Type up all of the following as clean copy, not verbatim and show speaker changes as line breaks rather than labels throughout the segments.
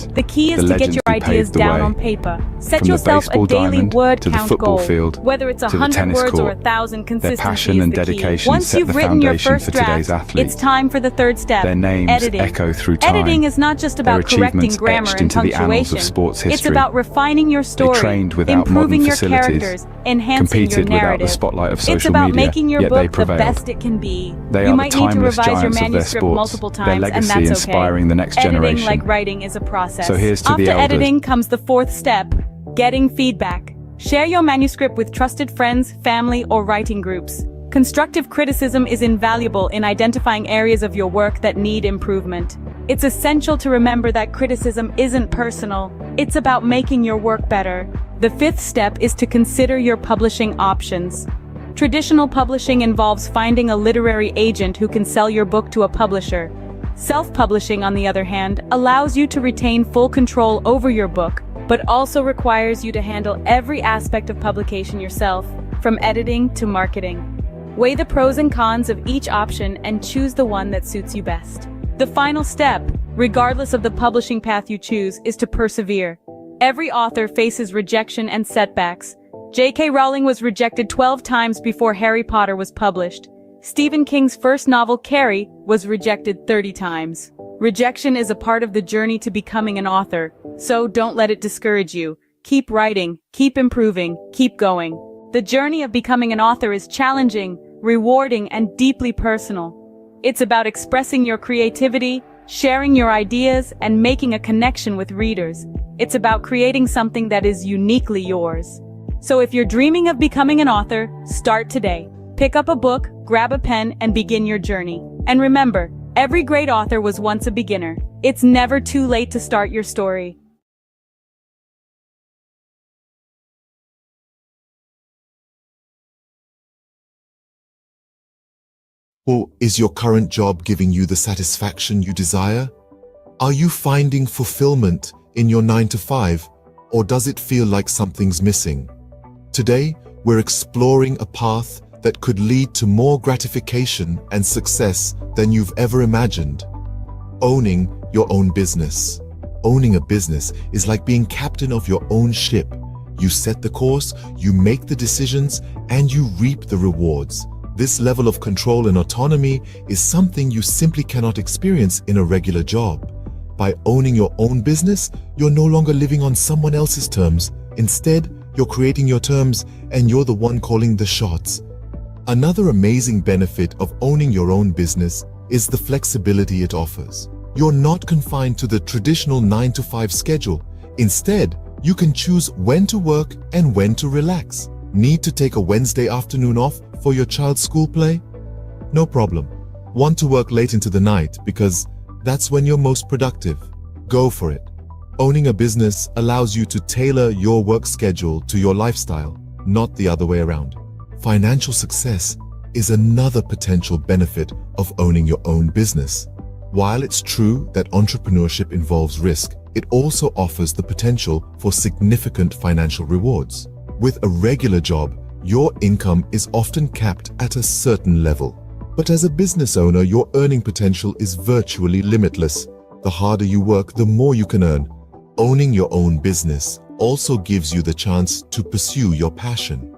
athletes,
The key is
the
to get
legends
your
who
ideas
paved the
down
way.
on paper. Set
From the
yourself a
baseball
daily
diamond
word
to the
count
football
goal.
field,
Whether it's
to the
100
tennis
words or
court,
1,000,
their
consistency
passion
is
and
the key.
dedication
Once
set
you've
the
written your
foundation
first
for today's
draft,
athletes.
it's time for the third step,
Their names
editing.
echo through time.
Editing is not just
Their
about correcting
achievements
grammar
etched
and
into the annals
punctuation.
of sports
It's
history.
about refining your story,
trained without
improving
modern
your
facilities,
characters, enhancing your
competed without the
narrative.
spotlight of
It's
social
about
media,
making your
yet they
book the
prevailed.
best it can be.
They
You
are
might
the
need to
timeless
revise your
giants of their
manuscript
sports,
multiple
their
times, and
legacy
that's okay.
inspiring the next
Editing,
generation.
like writing, is a process.
So here's to
After
the elders.
editing comes the fourth step, getting feedback. Share your manuscript with trusted friends, family, or writing groups. Constructive criticism is invaluable in identifying areas of your work that need improvement. It's essential to remember that criticism isn't personal. It's about making your work better. The fifth step is to consider your publishing options. Traditional publishing involves finding a literary agent who can sell your book to a publisher. Self-publishing, on the other hand, allows you to retain full control over your book, but also requires you to handle every aspect of publication yourself, from editing to marketing. Weigh the pros and cons of each option and choose the one that suits you best. The final step, regardless of the publishing path you choose, is to persevere. Every author faces rejection and setbacks. J.K. Rowling was rejected 12 times before Harry Potter was published. Stephen King's first novel, Carrie, was rejected 30 times. Rejection is a part of the journey to becoming an author, so don't let it discourage you. Keep writing, keep improving, keep going. The journey of becoming an author is challenging, rewarding, and deeply personal. It's about expressing your creativity, sharing your ideas, and making a connection with readers. It's about creating something that is uniquely yours. So if you're dreaming of becoming an author, start today. Pick up a book, grab a pen, and begin your journey. And remember, every great author was once a beginner. It's never too late to start your story.
Or is your current job giving you the satisfaction you desire? Are you finding fulfillment in your 9-to-5, or does it feel like something's missing? Today, we're exploring a path that could lead to more gratification and success than you've ever imagined. Owning your own business. Owning a business is like being captain of your own ship. You set the course, you make the decisions, and you reap the rewards. This level of control and autonomy is something you simply cannot experience in a regular job. By owning your own business, you're no longer living on someone else's terms. Instead, you're creating your terms, and you're the one calling the shots. Another amazing benefit of owning your own business is the flexibility it offers. You're not confined to the traditional 9-to-5 schedule. Instead, you can choose when to work and when to relax. Need to take a Wednesday afternoon off for your child's school play? No problem. Want to work late into the night because that's when you're most productive? Go for it. Owning a business allows you to tailor your work schedule to your lifestyle, not the other way around. Financial success is another potential benefit of owning your own business. While it's true that entrepreneurship involves risk, it also offers the potential for significant financial rewards. With a regular job, your income is often capped at a certain level. But as a business owner, your earning potential is virtually limitless. The harder you work, the more you can earn. Owning your own business also gives you the chance to pursue your passion.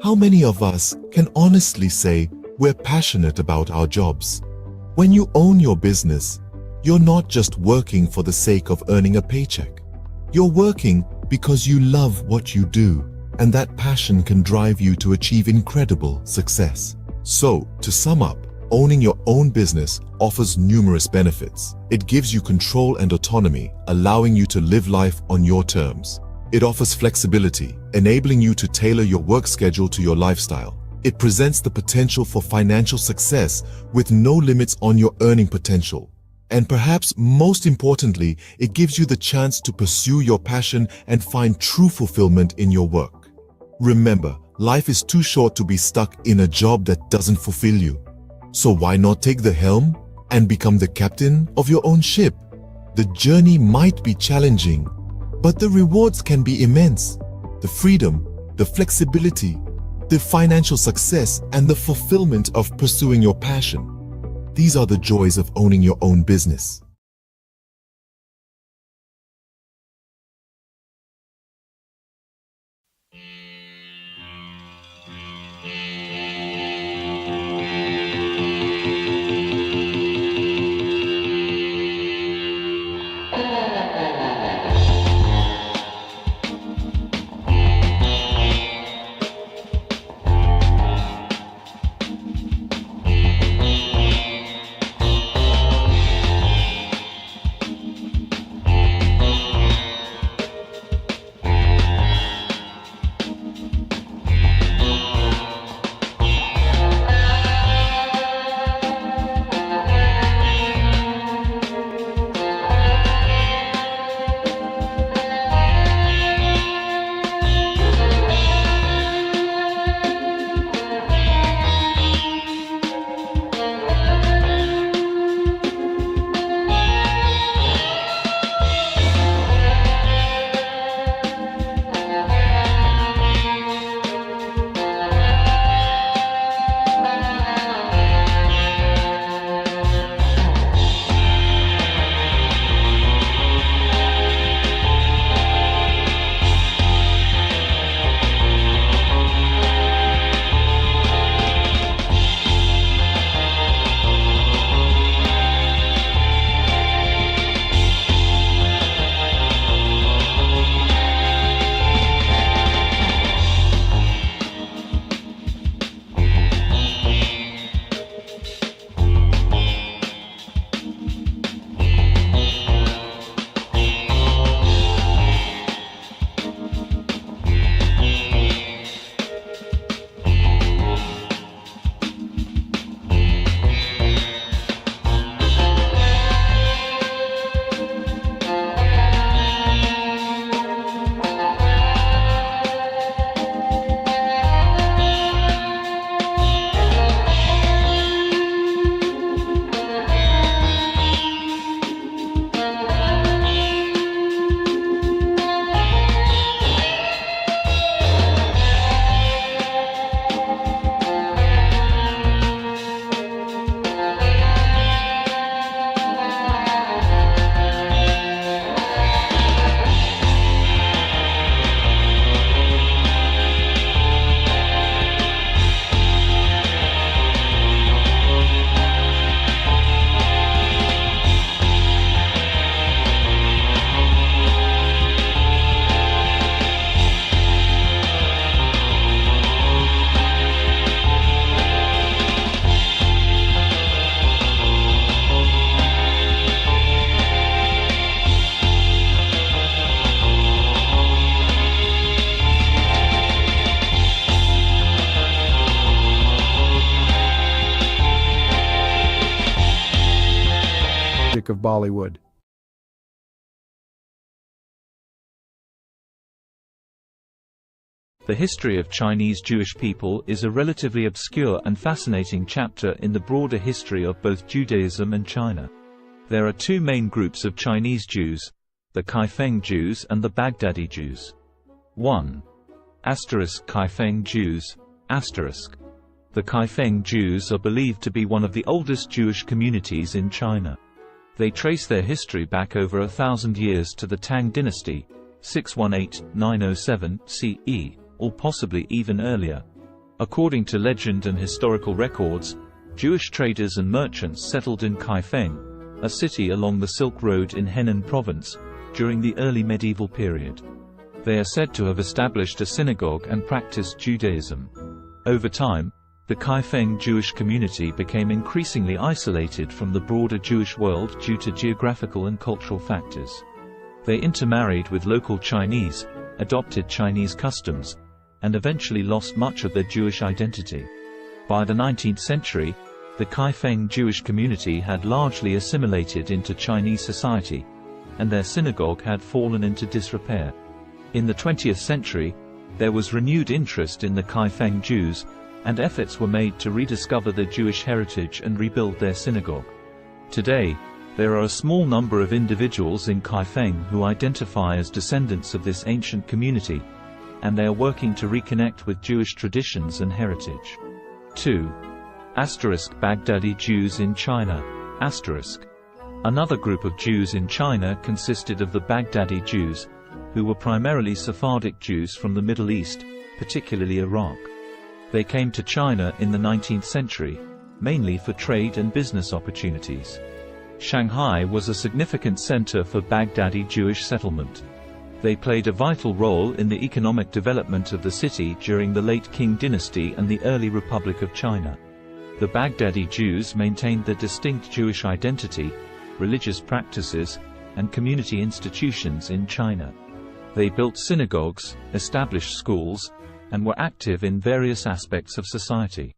How many of us can honestly say we're passionate about our jobs? When you own your business, you're not just working for the sake of earning a paycheck. You're working because you love what you do, and that passion can drive you to achieve incredible success. So, to sum up, owning your own business offers numerous benefits. It gives you control and autonomy, allowing you to live life on your terms. It offers flexibility, enabling you to tailor your work schedule to your lifestyle. It presents the potential for financial success with no limits on your earning potential. And perhaps most importantly, it gives you the chance to pursue your passion and find true fulfillment in your work. Remember, life is too short to be stuck in a job that doesn't fulfill you. So why not take the helm and become the captain of your own ship? The journey might be challenging, but the rewards can be immense. The freedom, the flexibility, the financial success, and the fulfillment of pursuing your passion. These are the joys of owning your own business.
music of Bollywood.
The history of Chinese Jewish people is a relatively obscure and fascinating chapter in the broader history of both Judaism and China. There are two main groups of Chinese Jews, the Kaifeng Jews and the Baghdadi Jews. 1. Kaifeng Jews. The Kaifeng Jews are believed to be one of the oldest Jewish communities in China. They trace their history back over 1,000 years to the Tang dynasty, 618–907 CE, or possibly even earlier. According to legend and historical records, Jewish traders and merchants settled in Kaifeng, a city along the Silk Road in Henan province, during the early medieval period. They are said to have established a synagogue and practiced Judaism. Over time, the Kaifeng Jewish community became increasingly isolated from the broader Jewish world due to geographical and cultural factors. They intermarried with local Chinese, adopted Chinese customs, and eventually lost much of their Jewish identity. By the 19th century, the Kaifeng Jewish community had largely assimilated into Chinese society, and their synagogue had fallen into disrepair. In the 20th century, there was renewed interest in the Kaifeng Jews, and efforts were made to rediscover their Jewish heritage and rebuild their synagogue. Today, there are a small number of individuals in Kaifeng who identify as descendants of this ancient community, and they are working to reconnect with Jewish traditions and heritage. 2. Baghdadi Jews in China. Another group of Jews in China consisted of the Baghdadi Jews, who were primarily Sephardic Jews from the Middle East, particularly Iraq. They came to China in the 19th century, mainly for trade and business opportunities. Shanghai was a significant center for Baghdadi Jewish settlement. They played a vital role in the economic development of the city during the late Qing dynasty and the early Republic of China. The Baghdadi Jews maintained their distinct Jewish identity, religious practices, and community institutions in China. They built synagogues, established schools, and were active in various aspects of society.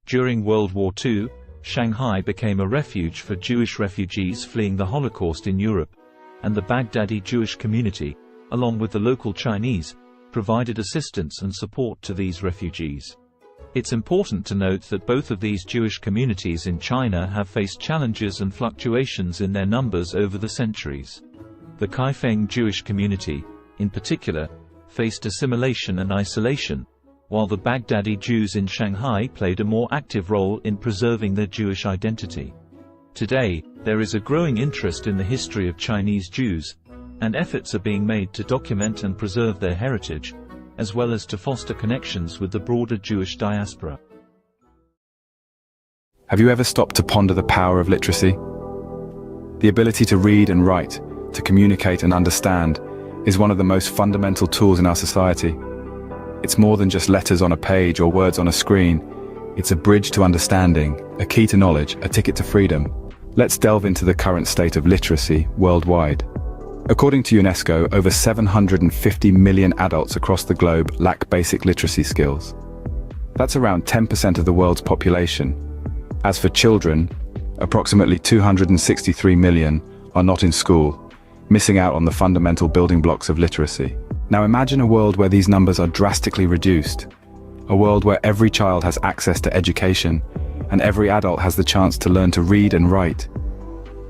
During World War II, Shanghai became a refuge for Jewish refugees fleeing the Holocaust in Europe, and the Baghdadi Jewish community, along with the local Chinese, provided assistance and support to these refugees. It's important to note that both of these Jewish communities in China have faced challenges and fluctuations in their numbers over the centuries. The Kaifeng Jewish community, in particular, faced assimilation and isolation, while the Baghdadi Jews in Shanghai played a more active role in preserving their Jewish identity. Today, there is a growing interest in the history of Chinese Jews, and efforts are being made to document and preserve their heritage, as well as to foster connections with the broader Jewish diaspora.
Have you ever stopped to ponder the power of literacy? The ability to read and write, to communicate and understand, is one of the most fundamental tools in our society. It's more than just letters on a page or words on a screen. It's a bridge to understanding, a key to knowledge, a ticket to freedom. Let's delve into the current state of literacy worldwide. According to UNESCO, over 750 million adults across the globe lack basic literacy skills. That's around 10% of the world's population. As for children, approximately 263 million are not in school, missing out on the fundamental building blocks of literacy. Now imagine a world where these numbers are drastically reduced. A world where every child has access to education, and every adult has the chance to learn to read and write.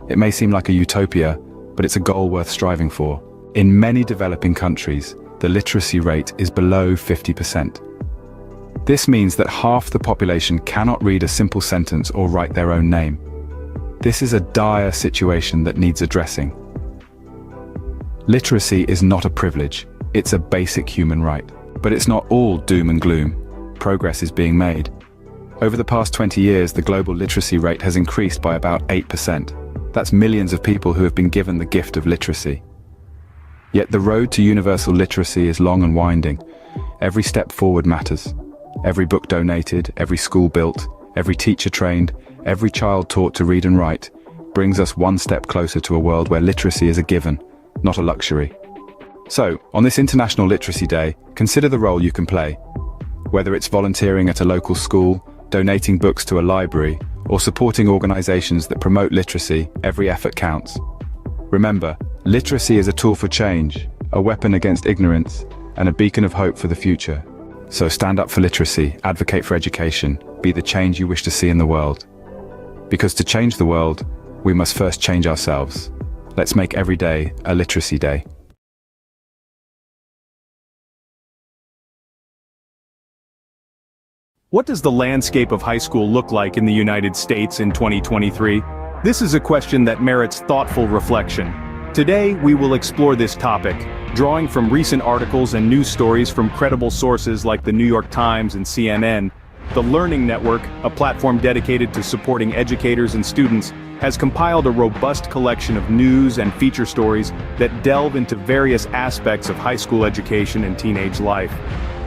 It may seem like a utopia, but it's a goal worth striving for. In many developing countries, the literacy rate is below 50%. This means that half the population cannot read a simple sentence or write their own name. This is a dire situation that needs addressing. Literacy is not a privilege, it's a basic human right. But it's not all doom and gloom. Progress is being made. Over the past 20 years, the global literacy rate has increased by about 8%. That's millions of people who have been given the gift of literacy. Yet the road to universal literacy is long and winding. Every step forward matters. Every book donated, every school built, every teacher trained, every child taught to read and write, brings us one step closer to a world where literacy is a given, not a luxury. So, on this International Literacy Day, consider the role you can play. Whether it's volunteering at a local school, donating books to a library, or supporting organizations that promote literacy, every effort counts. Remember, literacy is a tool for change, a weapon against ignorance, and a beacon of hope for the future. So stand up for literacy, advocate for education, be the change you wish to see in the world. Because to change the world, we must first change ourselves. Let's make every day a literacy day.
What does the landscape of high school look like in the United States in 2023? This is a question that merits thoughtful reflection. Today, we will explore this topic, drawing from recent articles and news stories from credible sources like the New York Times and CNN. The Learning Network, a platform dedicated to supporting educators and students, has compiled a robust collection of news and feature stories that delve into various aspects of high school education and teenage life.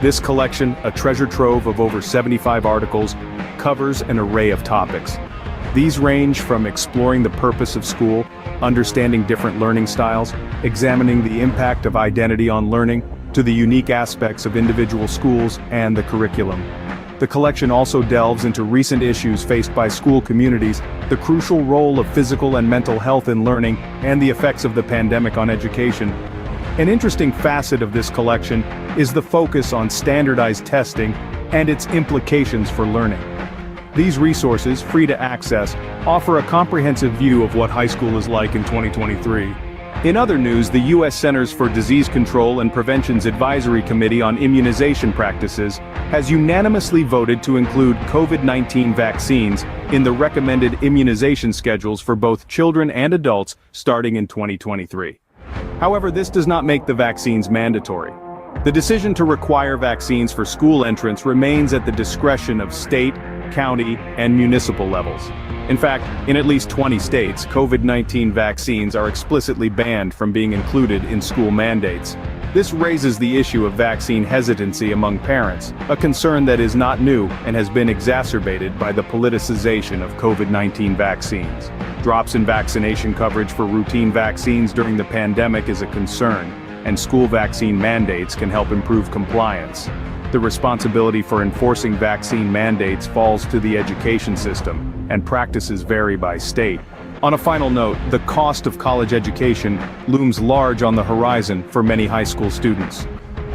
This collection, a treasure trove of over 75 articles, covers an array of topics. These range from exploring the purpose of school, understanding different learning styles, examining the impact of identity on learning, to the unique aspects of individual schools and the curriculum. The collection also delves into recent issues faced by school communities, the crucial role of physical and mental health in learning, and the effects of the pandemic on education. An interesting facet of this collection is the focus on standardized testing and its implications for learning. These resources, free to access, offer a comprehensive view of what high school is like in 2023. In other news, the U.S. Centers for Disease Control and Prevention's Advisory Committee on Immunization Practices has unanimously voted to include COVID-19 vaccines in the recommended immunization schedules for both children and adults starting in 2023. However, this does not make the vaccines mandatory. The decision to require vaccines for school entrance remains at the discretion of state, county, and municipal levels. In fact, in at least 20 states, COVID-19 vaccines are explicitly banned from being included in school mandates. This raises the issue of vaccine hesitancy among parents, a concern that is not new and has been exacerbated by the politicization of COVID-19 vaccines. Drops in vaccination coverage for routine vaccines during the pandemic is a concern, and school vaccine mandates can help improve compliance. The responsibility for enforcing vaccine mandates falls to the education system, and practices vary by state. On a final note, the cost of college education looms large on the horizon for many high school students.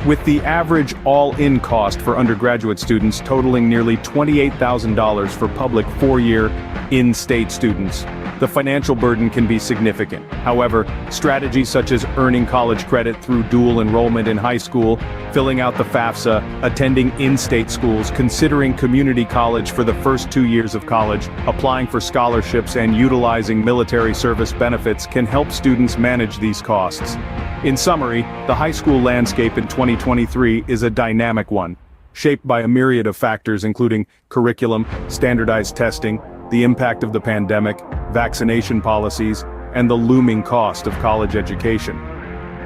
With the average all-in cost for undergraduate students totaling nearly $28,000 for public four-year, in-state students, the financial burden can be significant. However, strategies such as earning college credit through dual enrollment in high school, filling out the FAFSA, attending in-state schools, considering community college for the first 2 years of college, applying for scholarships, and utilizing military service benefits can help students manage these costs. In summary, the high school landscape in 2023 is a dynamic one, shaped by a myriad of factors including curriculum, standardized testing, the impact of the pandemic, vaccination policies, and the looming cost of college education.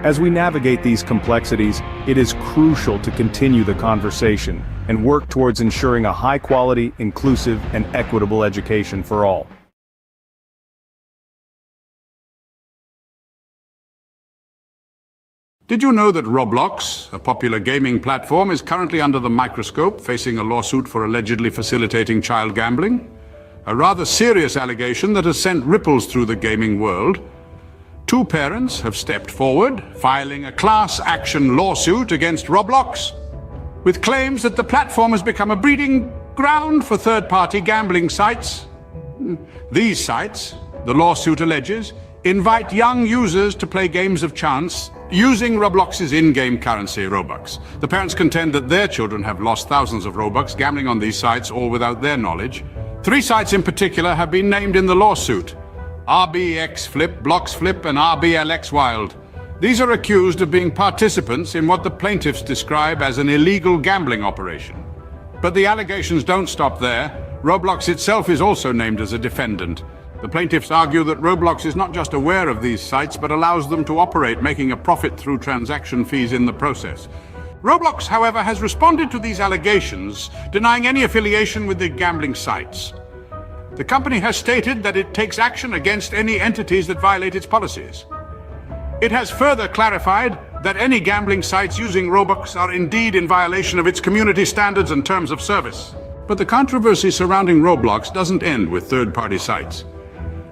As we navigate these complexities, it is crucial to continue the conversation and work towards ensuring a high-quality, inclusive, and equitable education for all.
Did you know that Roblox, a popular gaming platform, is currently under the microscope, facing a lawsuit for allegedly facilitating child gambling? A rather serious allegation that has sent ripples through the gaming world. Two parents have stepped forward, filing a class action lawsuit against Roblox, with claims that the platform has become a breeding ground for third-party gambling sites. These sites, the lawsuit alleges, invite young users to play games of chance using Roblox's in-game currency, Robux. The parents contend that their children have lost thousands of Robux gambling on these sites, all without their knowledge. 3 sites in particular have been named in the lawsuit: RBX Flip, Blocks Flip, and RBLX Wild. These are accused of being participants in what the plaintiffs describe as an illegal gambling operation. But the allegations don't stop there. Roblox itself is also named as a defendant. The plaintiffs argue that Roblox is not just aware of these sites, but allows them to operate, making a profit through transaction fees in the process. Roblox, however, has responded to these allegations, denying any affiliation with the gambling sites. The company has stated that it takes action against any entities that violate its policies. It has further clarified that any gambling sites using Robux are indeed in violation of its community standards and terms of service. But the controversy surrounding Roblox doesn't end with third-party sites.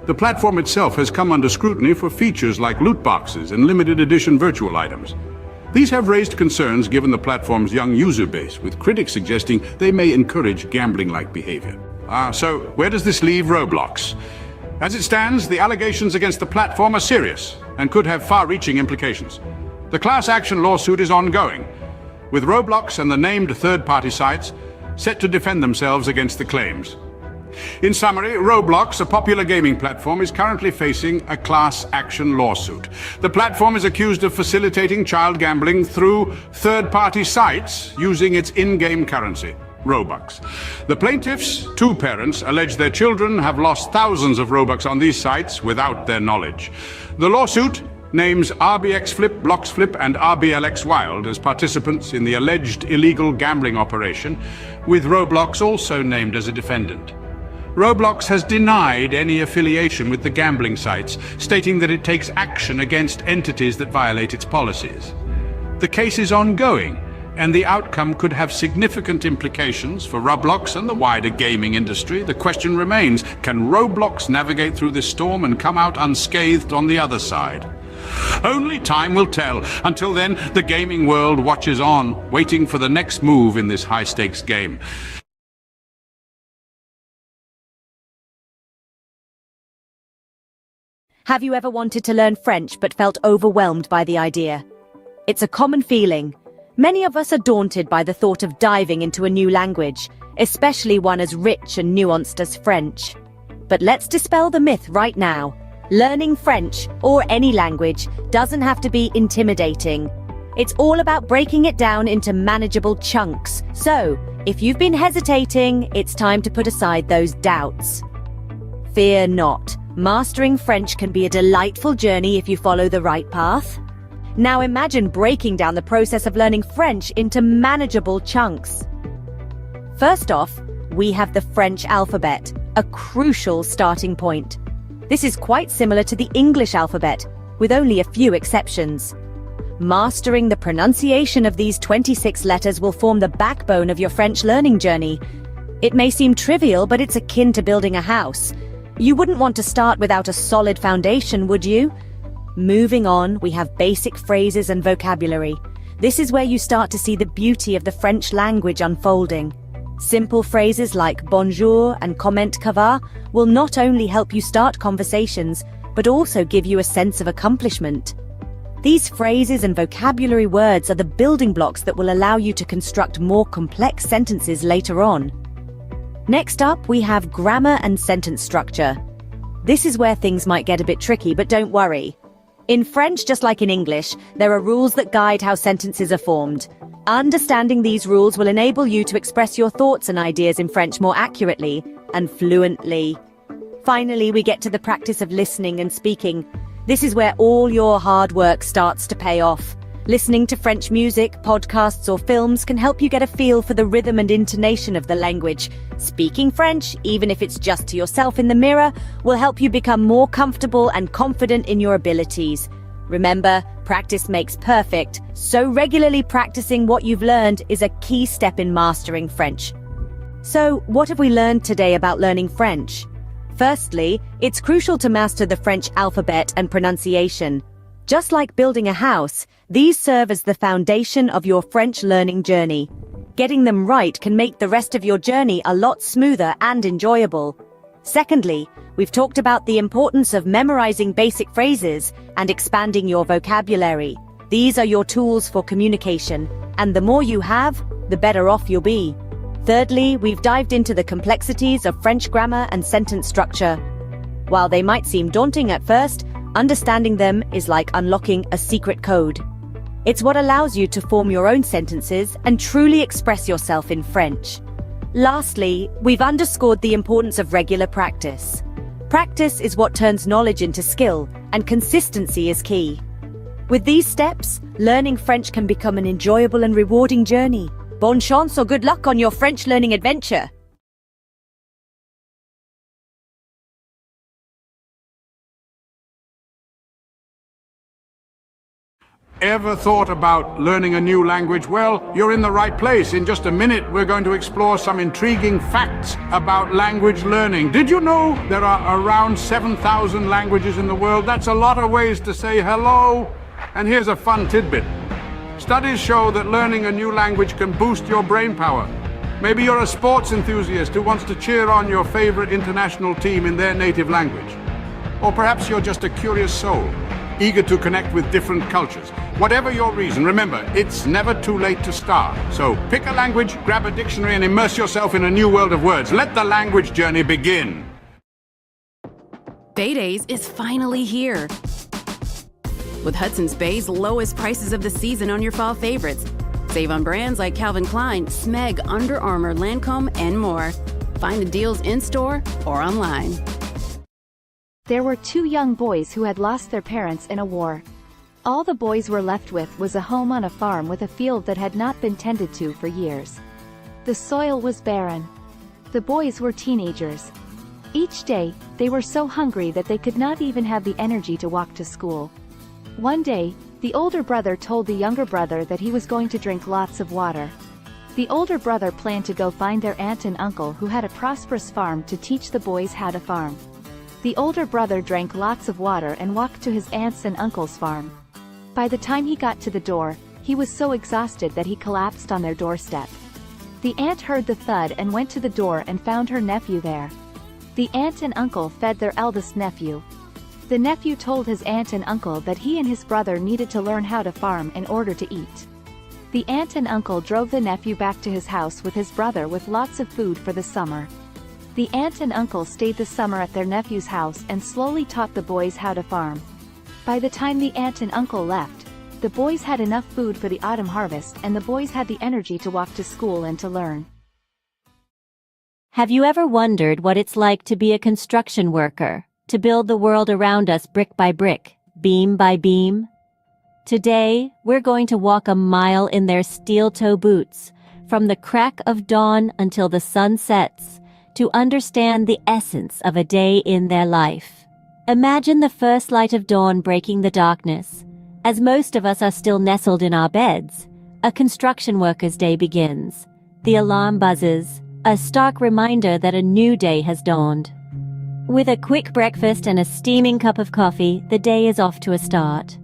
The platform itself has come under scrutiny for features like loot boxes and limited edition virtual items. These have raised concerns given the platform's young user base, with critics suggesting they may encourage gambling-like behavior. So where does this leave Roblox? As it stands, the allegations against the platform are serious and could have far-reaching implications. The class action lawsuit is ongoing, with Roblox and the named third-party sites set to defend themselves against the claims. In summary, Roblox, a popular gaming platform, is currently facing a class action lawsuit. The platform is accused of facilitating child gambling through third-party sites using its in-game currency, Robux. The plaintiffs, two parents, allege their children have lost thousands of Robux on these sites without their knowledge. The lawsuit names RBX Flip, Blocks Flip, and RBLX Wild as participants in the alleged illegal gambling operation, with Roblox also named as a defendant. Roblox has denied any affiliation with the gambling sites, stating that it takes action against entities that violate its policies. The case is ongoing, and the outcome could have significant implications for Roblox and the wider gaming industry. The question remains, can Roblox navigate through this storm and come out unscathed on the other side? Only time will tell. Until then, the gaming world watches on, waiting for the next move in this high-stakes game.
Have you ever wanted to learn French but felt overwhelmed by the idea? It's a common feeling. Many of us are daunted by the thought of diving into a new language, especially one as rich and nuanced as French. But let's dispel the myth right now. Learning French, or any language, doesn't have to be intimidating. It's all about breaking it down into manageable chunks. So, if you've been hesitating, it's time to put aside those doubts. Fear not. Mastering French can be a delightful journey if you follow the right path. Now imagine breaking down the process of learning French into manageable chunks. First off, we have the French alphabet, a crucial starting point. This is quite similar to the English alphabet, with only a few exceptions. Mastering the pronunciation of these 26 letters will form the backbone of your French learning journey. It may seem trivial, but it's akin to building a house. You wouldn't want to start without a solid foundation, would you? Moving on, we have basic phrases and vocabulary. This is where you start to see the beauty of the French language unfolding. Simple phrases like bonjour and comment ça va will not only help you start conversations, but also give you a sense of accomplishment. These phrases and vocabulary words are the building blocks that will allow you to construct more complex sentences later on. Next up, we have grammar and sentence structure. This is where things might get a bit tricky, but don't worry. In French, just like in English, there are rules that guide how sentences are formed. Understanding these rules will enable you to express your thoughts and ideas in French more accurately and fluently. Finally, we get to the practice of listening and speaking. This is where all your hard work starts to pay off. Listening to French music, podcasts, or films can help you get a feel for the rhythm and intonation of the language. Speaking French, even if it's just to yourself in the mirror, will help you become more comfortable and confident in your abilities. Remember, practice makes perfect, so regularly practicing what you've learned is a key step in mastering French. So, what have we learned today about learning French? Firstly, it's crucial to master the French alphabet and pronunciation. Just like building a house, these serve as the foundation of your French learning journey. Getting them right can make the rest of your journey a lot smoother and enjoyable. Secondly, we've talked about the importance of memorizing basic phrases and expanding your vocabulary. These are your tools for communication, and the more you have, the better off you'll be. Thirdly, we've dived into the complexities of French grammar and sentence structure. While they might seem daunting at first, understanding them is like unlocking a secret code. It's what allows you to form your own sentences and truly express yourself in French. Lastly, we've underscored the importance of regular practice. Practice is what turns knowledge into skill, and consistency is key. With these steps, learning French can become an enjoyable and rewarding journey. Bonne chance or good luck on your French learning adventure!
Ever thought about learning a new language? Well, you're in the right place. In just a minute, we're going to explore some intriguing facts about language learning. Did you know there are around 7,000 languages in the world? That's a lot of ways to say hello. And here's a fun tidbit. Studies show that learning a new language can boost your brain power. Maybe you're a sports enthusiast who wants to cheer on your favorite international team in their native language. Or perhaps you're just a curious soul, eager to connect with different cultures. Whatever your reason, remember, it's never too late to start. So pick a language, grab a dictionary, and immerse yourself in a new world of words. Let the language journey begin.
Bay Days is finally here. With Hudson's Bay's lowest prices of the season on your fall favorites. Save on brands like Calvin Klein, Smeg, Under Armour, Lancome, and more. Find the deals in-store or online.
There were two young boys who had lost their parents in a war. All the boys were left with was a home on a farm with a field that had not been tended to for years. The soil was barren. The boys were teenagers. Each day, they were so hungry that they could not even have the energy to walk to school. One day, the older brother told the younger brother that he was going to drink lots of water. The older brother planned to go find their aunt and uncle who had a prosperous farm to teach the boys how to farm. The older brother drank lots of water and walked to his aunt's and uncle's farm. By the time he got to the door, he was so exhausted that he collapsed on their doorstep. The aunt heard the thud and went to the door and found her nephew there. The aunt and uncle fed their eldest nephew. The nephew told his aunt and uncle that he and his brother needed to learn how to farm in order to eat. The aunt and uncle drove the nephew back to his house with his brother with lots of food for the summer. The aunt and uncle stayed the summer at their nephew's house and slowly taught the boys how to farm. By the time the aunt and uncle left, the boys had enough food for the autumn harvest and the boys had the energy to walk to school and to learn.
Have you ever wondered what it's like to be a construction worker, to build the world around us brick by brick, beam by beam? Today, we're going to walk a mile in their steel-toe boots, from the crack of dawn until the sun sets, to understand the essence of a day in their life. Imagine the first light of dawn breaking the darkness. As most of us are still nestled in our beds, a construction worker's day begins. The alarm buzzes, a stark reminder that a new day has dawned. With a quick breakfast and a steaming cup of coffee, the day is off to a start.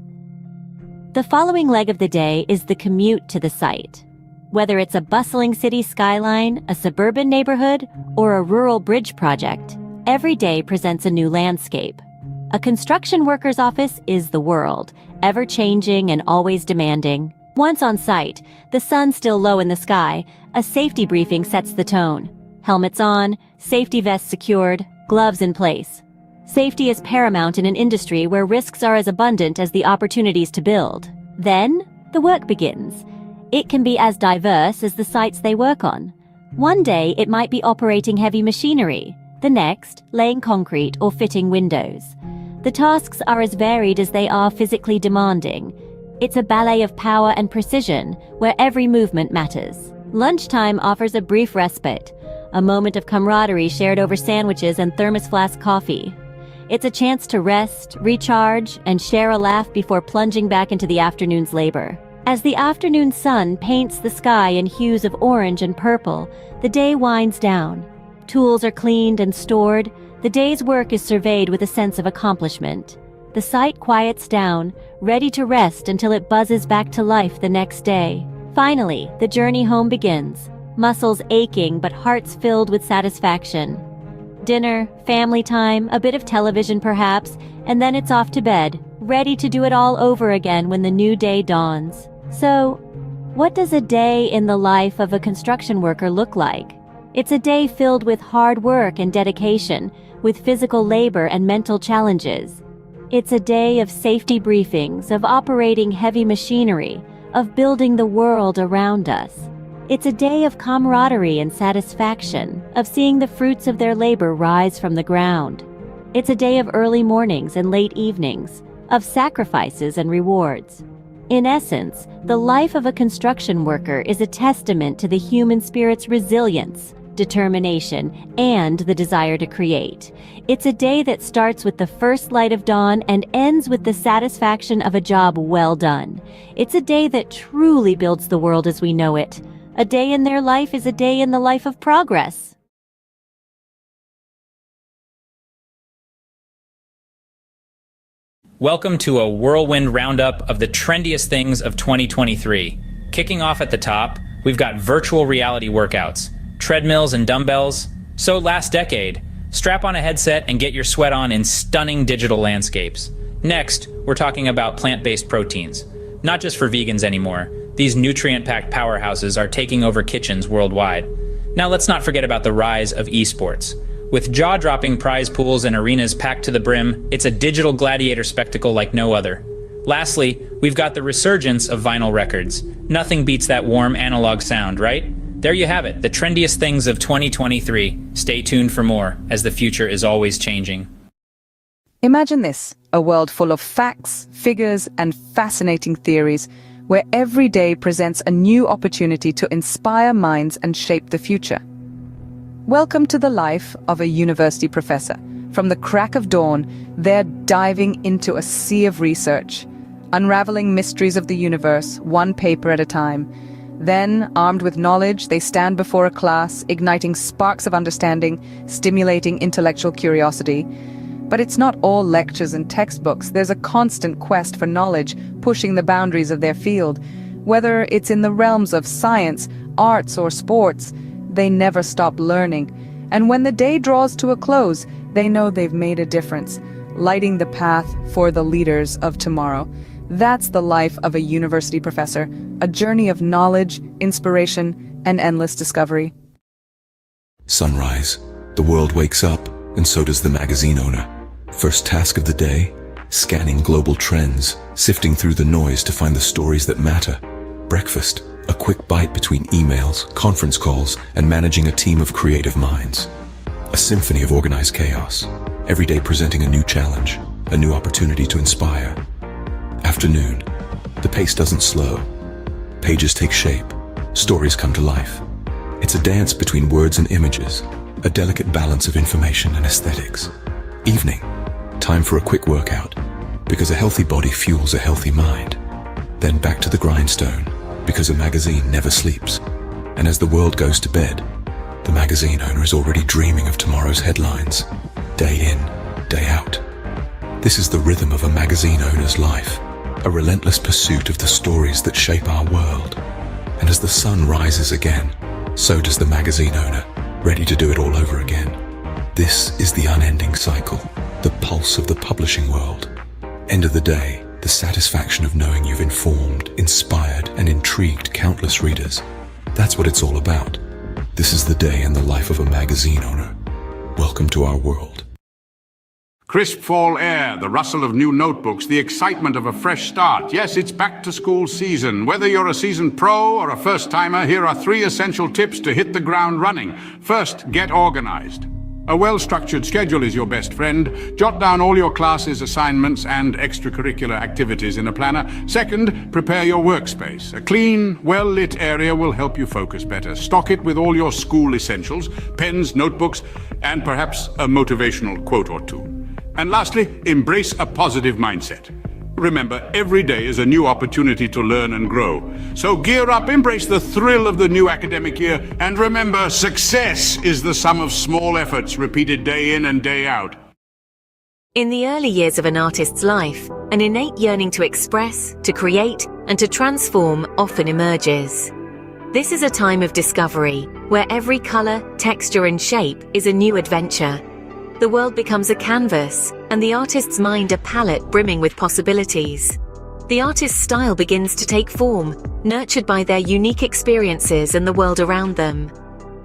The following leg of the day is the commute to the site. Whether it's a bustling city skyline, a suburban neighborhood, or a rural bridge project, every day presents a new landscape. A construction worker's office is the world, ever-changing and always demanding. Once on site, the sun still low in the sky, a safety briefing sets the tone. Helmets on, safety vests secured, gloves in place. Safety is paramount in an industry where risks are as abundant as the opportunities to build. Then, the work begins. It can be as diverse as the sites they work on. One day, it might be operating heavy machinery. The next, laying concrete or fitting windows. The tasks are as varied as they are physically demanding. It's a ballet of power and precision, where every movement matters. Lunchtime offers a brief respite, a moment of camaraderie shared over sandwiches and thermos flask coffee. It's a chance to rest, recharge, and share a laugh before plunging back into the afternoon's labor. As the afternoon sun paints the sky in hues of orange and purple, the day winds down. Tools are cleaned and stored. The day's work is surveyed with a sense of accomplishment. The site quiets down, ready to rest until it buzzes back to life the next day. Finally, the journey home begins. Muscles aching but hearts filled with satisfaction. Dinner, family time, a bit of television perhaps, and then it's off to bed, ready to do it all over again when the new day dawns. So, what does a day in the life of a construction worker look like? It's a day filled with hard work and dedication, with physical labor and mental challenges. It's a day of safety briefings, of operating heavy machinery, of building the world around us. It's a day of camaraderie and satisfaction, of seeing the fruits of their labor rise from the ground. It's a day of early mornings and late evenings, of sacrifices and rewards. In essence, the life of a construction worker is a testament to the human spirit's resilience, determination, and the desire to create. It's a day that starts with the first light of dawn and ends with the satisfaction of a job well done. It's a day that truly builds the world as we know it. A day in their life is a day in the life of progress.
Welcome to a whirlwind roundup of the trendiest things of 2023. Kicking off at the top, we've got virtual reality workouts, treadmills and dumbbells. So last decade, strap on a headset and get your sweat on in stunning digital landscapes. Next, we're talking about plant-based proteins. Not just for vegans anymore. These nutrient-packed powerhouses are taking over kitchens worldwide. Now let's not forget about the rise of esports. With jaw-dropping prize pools and arenas packed to the brim, it's a digital gladiator spectacle like no other. Lastly, we've got the resurgence of vinyl records. Nothing beats that warm analog sound, right? There you have it, the trendiest things of 2023. Stay tuned for more, as the future is always changing.
Imagine this, a world full of facts, figures, and fascinating theories, where every day presents a new opportunity to inspire minds and shape the future. Welcome to the life of a university professor. From the crack of dawn, they're diving into a sea of research, unraveling mysteries of the universe, one paper at a time. Then, armed with knowledge, they stand before a class, igniting sparks of understanding, stimulating intellectual curiosity. But it's not all lectures and textbooks. There's a constant quest for knowledge, pushing the boundaries of their field. Whether it's in the realms of science, arts, or sports, they never stop learning. And when the day draws to a close, they know they've made a difference, lighting the path for the leaders of tomorrow. That's the life of a university professor, a journey of knowledge, inspiration, and endless discovery.
Sunrise. The world wakes up, and so does the magazine owner. First task of the day, scanning global trends, sifting through the noise to find the stories that matter. Breakfast. A quick bite between emails, conference calls, and managing a team of creative minds. A symphony of organized chaos, every day presenting a new challenge, a new opportunity to inspire. Afternoon. The pace doesn't slow. Pages take shape. Stories come to life. It's a dance between words and images, a delicate balance of information and aesthetics. Evening. Time for a quick workout, because a healthy body fuels a healthy mind. Then back to the grindstone, because a magazine never sleeps. And as the world goes to bed, the magazine owner is already dreaming of tomorrow's headlines, day in, day out. This is the rhythm of a magazine owner's life, a relentless pursuit of the stories that shape our world. And as the sun rises again, so does the magazine owner, ready to do it all over again. This is the unending cycle, the pulse of the publishing world. End of the day, the satisfaction of knowing you've informed, inspired, and intrigued countless readers. That's what it's all about. This is the day in the life of a magazine owner. Welcome to our world.
Crisp fall air, the rustle of new notebooks, the excitement of a fresh start. Yes, it's back to school season. Whether you're a seasoned pro or a first-timer, here are 3 essential tips to hit the ground running. First, get organized. A well-structured schedule is your best friend. Jot down all your classes, assignments, and extracurricular activities in a planner. Second, prepare your workspace. A clean, well-lit area will help you focus better. Stock it with all your school essentials, pens, notebooks, and perhaps a motivational quote or two. And lastly, embrace a positive mindset. Remember, every day is a new opportunity to learn and grow. So gear up, embrace the thrill of the new academic year, and remember, success is the sum of small efforts repeated day in and day out.
In the early years of an artist's life, an innate yearning to express, to create, and to transform often emerges. This is a time of discovery, where every color, texture, and shape is a new adventure. The world becomes a canvas, and the artist's mind a palette brimming with possibilities. The artist's style begins to take form, nurtured by their unique experiences and the world around them.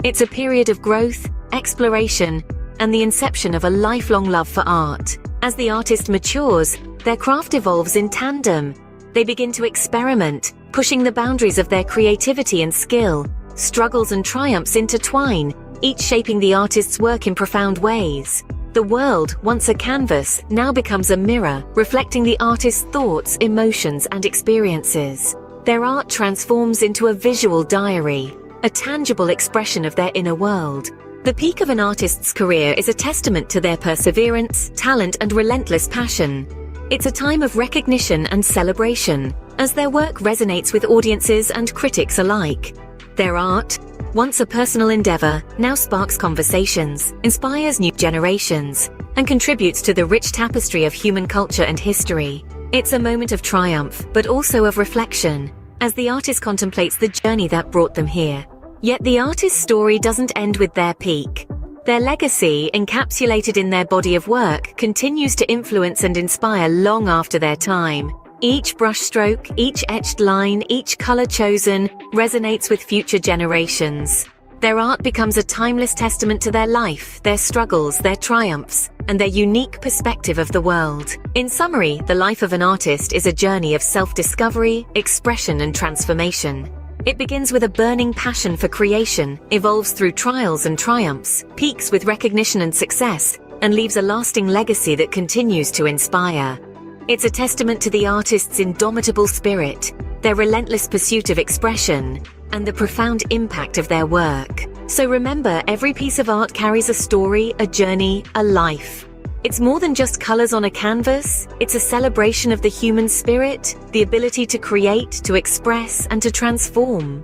It's a period of growth, exploration, and the inception of a lifelong love for art. As the artist matures, their craft evolves in tandem. They begin to experiment, pushing the boundaries of their creativity and skill. Struggles and triumphs intertwine, each shaping the artist's work in profound ways. The world, once a canvas, now becomes a mirror, reflecting the artist's thoughts, emotions, and experiences. Their art transforms into a visual diary, a tangible expression of their inner world. The peak of an artist's career is a testament to their perseverance, talent, and relentless passion. It's a time of recognition and celebration, as their work resonates with audiences and critics alike. Their art, once a personal endeavor, now sparks conversations, inspires new generations, and contributes to the rich tapestry of human culture and history. It's a moment of triumph, but also of reflection, as the artist contemplates the journey that brought them here. Yet the artist's story doesn't end with their peak. Their legacy, encapsulated in their body of work, continues to influence and inspire long after their time. Each brushstroke, each etched line, each color chosen resonates with future generations. Their art becomes a timeless testament to their life, their struggles, their triumphs, and their unique perspective of the world. In summary, the life of an artist is a journey of self-discovery, expression, and transformation. It begins with a burning passion for creation, evolves through trials and triumphs, peaks with recognition and success, and leaves a lasting legacy that continues to inspire. It's a testament to the artist's indomitable spirit, their relentless pursuit of expression, and the profound impact of their work. So remember, every piece of art carries a story, a journey, a life. It's more than just colors on a canvas. It's a celebration of the human spirit, the ability to create, to express, and to transform.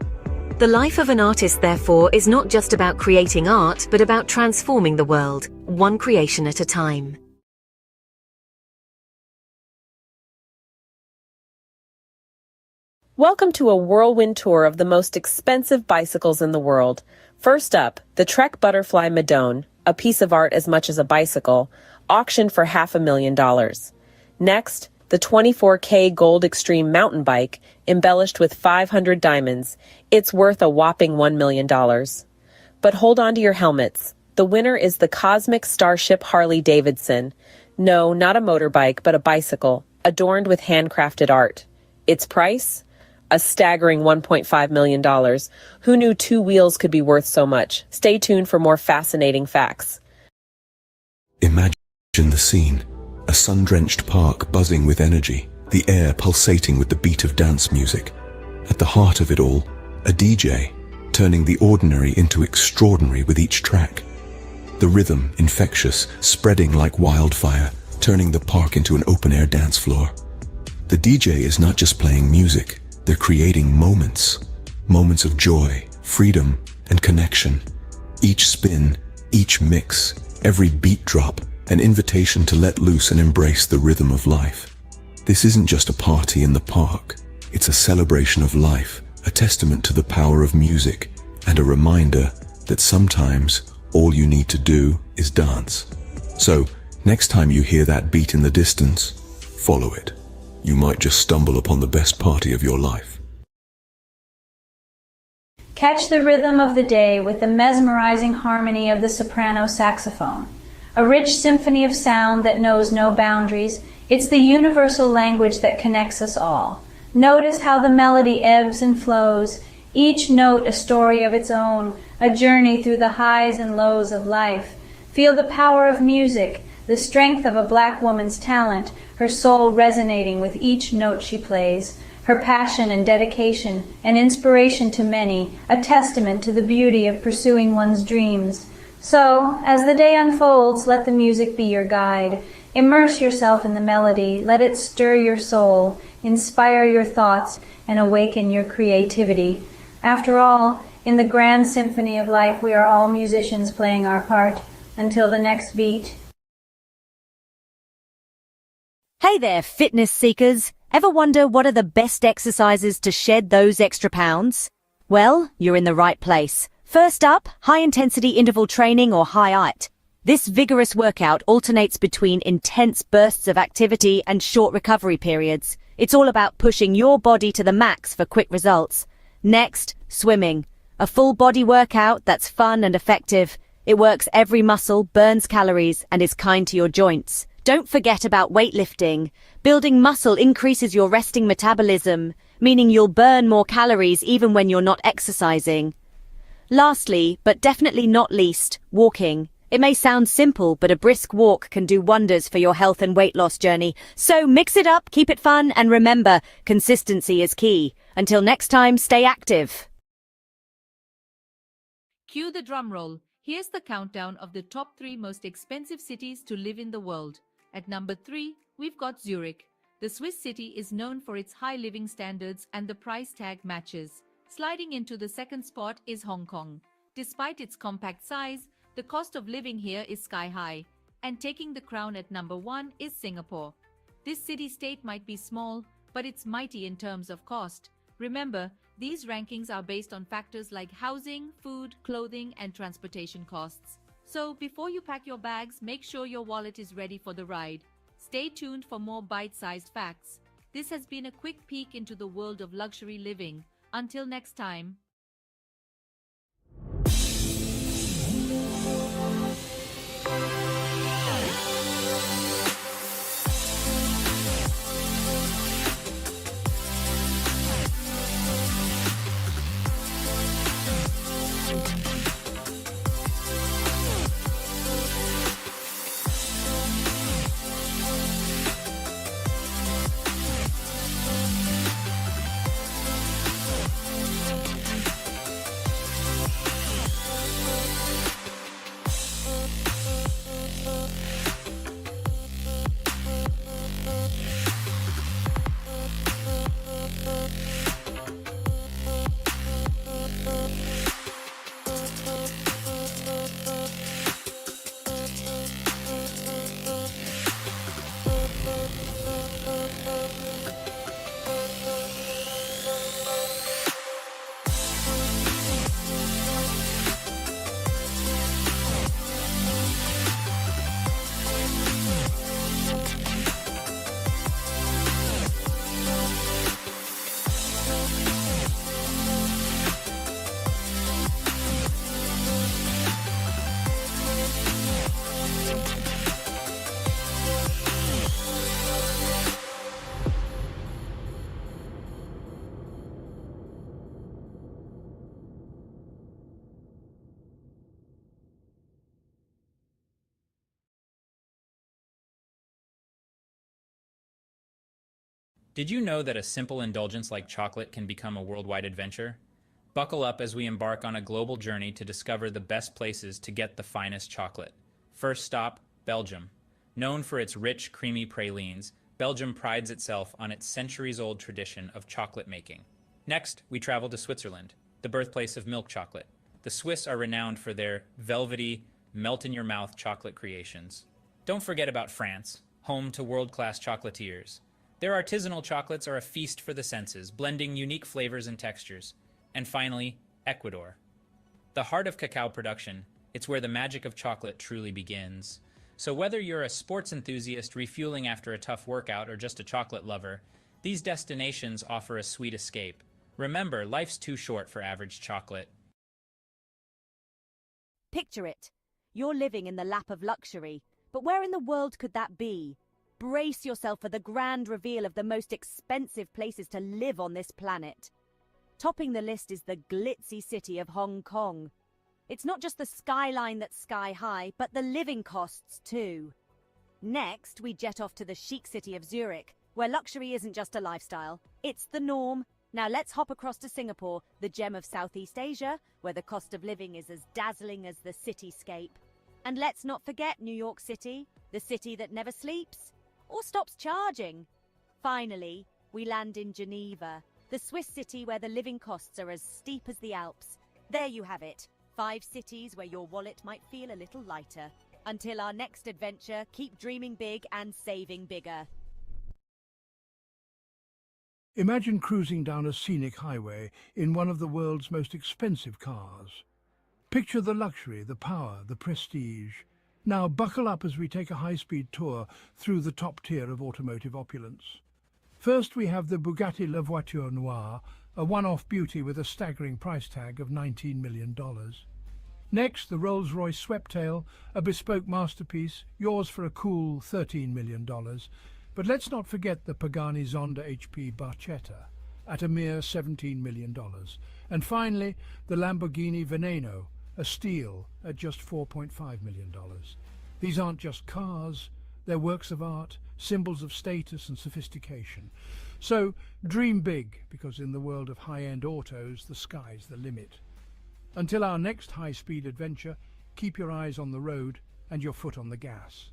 The life of an artist, therefore, is not just about creating art, but about transforming the world, one creation at a time.
Welcome to a whirlwind tour of the most expensive bicycles in the world. First up, the Trek Butterfly Madone, a piece of art as much as a bicycle, auctioned for $500,000. Next, the 24K Gold Extreme mountain bike, embellished with 500 diamonds. It's worth a whopping $1 million. But hold on to your helmets. The winner is the Cosmic Starship Harley Davidson. No, not a motorbike, but a bicycle, adorned with handcrafted art. Its price? A staggering $1.5 million. Who knew two wheels could be worth so much? Stay tuned for more fascinating facts.
Imagine the scene. A sun-drenched park buzzing with energy, the air pulsating with the beat of dance music. At the heart of it all, a DJ, turning the ordinary into extraordinary with each track. The rhythm, infectious, spreading like wildfire, turning the park into an open-air dance floor. The DJ is not just playing music, they're creating moments. Moments of joy, freedom, and connection. Each spin, each mix, every beat drop, an invitation to let loose and embrace the rhythm of life. This isn't just a party in the park. It's a celebration of life, a testament to the power of music, and a reminder that sometimes all you need to do is dance. So, next time you hear that beat in the distance, follow it. You might just stumble upon the best party of your life.
Catch the rhythm of the day with the mesmerizing harmony of the soprano saxophone. A rich symphony of sound that knows no boundaries. It's the universal language that connects us all. Notice how the melody ebbs and flows, each note a story of its own, a journey through the highs and lows of life. Feel the power of music, the strength of a black woman's talent, her soul resonating with each note she plays, her passion and dedication, an inspiration to many, a testament to the beauty of pursuing one's dreams. So, as the day unfolds, let the music be your guide. Immerse yourself in the melody, let it stir your soul, inspire your thoughts, and awaken your creativity. After all, in the grand symphony of life, we are all musicians playing our part. Until the next beat.
Hey there, fitness seekers. Ever wonder what are the best exercises to shed those extra pounds? Well, you're in the right place. First up, high-intensity interval training or HIIT. This vigorous workout alternates between intense bursts of activity and short recovery periods. It's all about pushing your body to the max for quick results. Next, swimming. A full body workout that's fun and effective. It works every muscle, burns calories, and is kind to your joints. Don't forget about weightlifting. Building muscle increases your resting metabolism, meaning you'll burn more calories even when you're not exercising. Lastly, but definitely not least, walking. It may sound simple, but a brisk walk can do wonders for your health and weight loss journey. So mix it up, keep it fun, and remember, consistency is key. Until next time, stay active.
Cue the drum roll. Here's the countdown of the top 3 most expensive cities to live in the world. At number 3, we've got Zurich. The Swiss city is known for its high living standards and the price tag matches. Sliding into the second spot is Hong Kong. Despite its compact size, the cost of living here is sky high. And taking the crown at number 1 is Singapore. This city-state might be small, but it's mighty in terms of cost. Remember, these rankings are based on factors like housing, food, clothing, and transportation costs. So before you pack your bags, make sure your wallet is ready for the ride. Stay tuned for more bite-sized facts. This has been a quick peek into the world of luxury living. Until next time.
Did you know that a simple indulgence like chocolate can become a worldwide adventure? Buckle up as we embark on a global journey to discover the best places to get the finest chocolate. First stop, Belgium. Known for its rich, creamy pralines, Belgium prides itself on its centuries-old tradition of chocolate making. Next, we travel to Switzerland, the birthplace of milk chocolate. The Swiss are renowned for their velvety, melt-in-your-mouth chocolate creations. Don't forget about France, home to world-class chocolatiers. Their artisanal chocolates are a feast for the senses, blending unique flavors and textures. And finally, Ecuador. The heart of cacao production, it's where the magic of chocolate truly begins. So whether you're a sports enthusiast refueling after a tough workout or just a chocolate lover, these destinations offer a sweet escape. Remember, life's too short for average chocolate.
Picture it. You're living in the lap of luxury, but where in the world could that be? Brace yourself for the grand reveal of the most expensive places to live on this planet. Topping the list is the glitzy city of Hong Kong. It's not just the skyline that's sky high, but the living costs too. Next, we jet off to the chic city of Zurich, where luxury isn't just a lifestyle, it's the norm. Now let's hop across to Singapore, the gem of Southeast Asia, where the cost of living is as dazzling as the cityscape. And let's not forget New York City, the city that never sleeps or stops charging. Finally, we land in Geneva, the Swiss city where the living costs are as steep as the Alps. There you have it, 5 cities where your wallet might feel a little lighter. Until our next adventure, keep dreaming big and saving bigger.
Imagine cruising down a scenic highway in one of the world's most expensive cars. Picture the luxury, the power, the prestige. Now buckle up as we take a high-speed tour through the top tier of automotive opulence. First we have the Bugatti La Voiture Noire, a one-off beauty with a staggering price tag of $19 million. Next, the Rolls-Royce Sweptail, a bespoke masterpiece, yours for a cool $13 million. But let's not forget the Pagani Zonda HP Barchetta, at a mere $17 million. And finally, the Lamborghini Veneno, a steal at just $4.5 million. These aren't just cars, they're works of art, symbols of status and sophistication. So dream big, because in the world of high-end autos, the sky's the limit. Until our next high-speed adventure, keep your eyes on the road and your foot on the gas.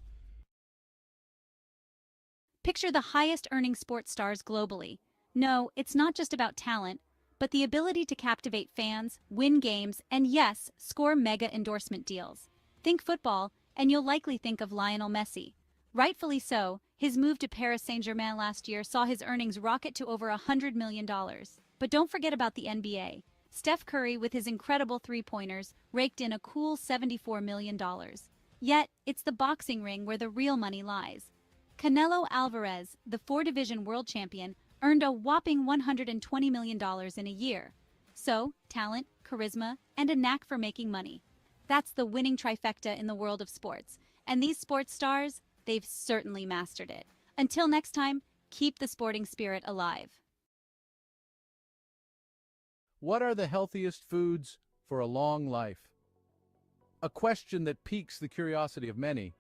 Picture the highest-earning sports stars globally. No, it's not just about talent, but the ability to captivate fans, win games, and yes, score mega endorsement deals. Think football, and you'll likely think of Lionel Messi. Rightfully so, his move to Paris Saint-Germain last year saw his earnings rocket to over $100 million. But don't forget about the NBA. Steph Curry, with his incredible three-pointers, raked in a cool $74 million. Yet, it's the boxing ring where the real money lies. Canelo Alvarez, the four-division world champion, earned a whopping $120 million in a year. So, talent, charisma, and a knack for making money. That's the winning trifecta in the world of sports. And these sports stars, they've certainly mastered it. Until next time, keep the sporting spirit alive.
What are the healthiest foods for a long life? A question that piques the curiosity of many.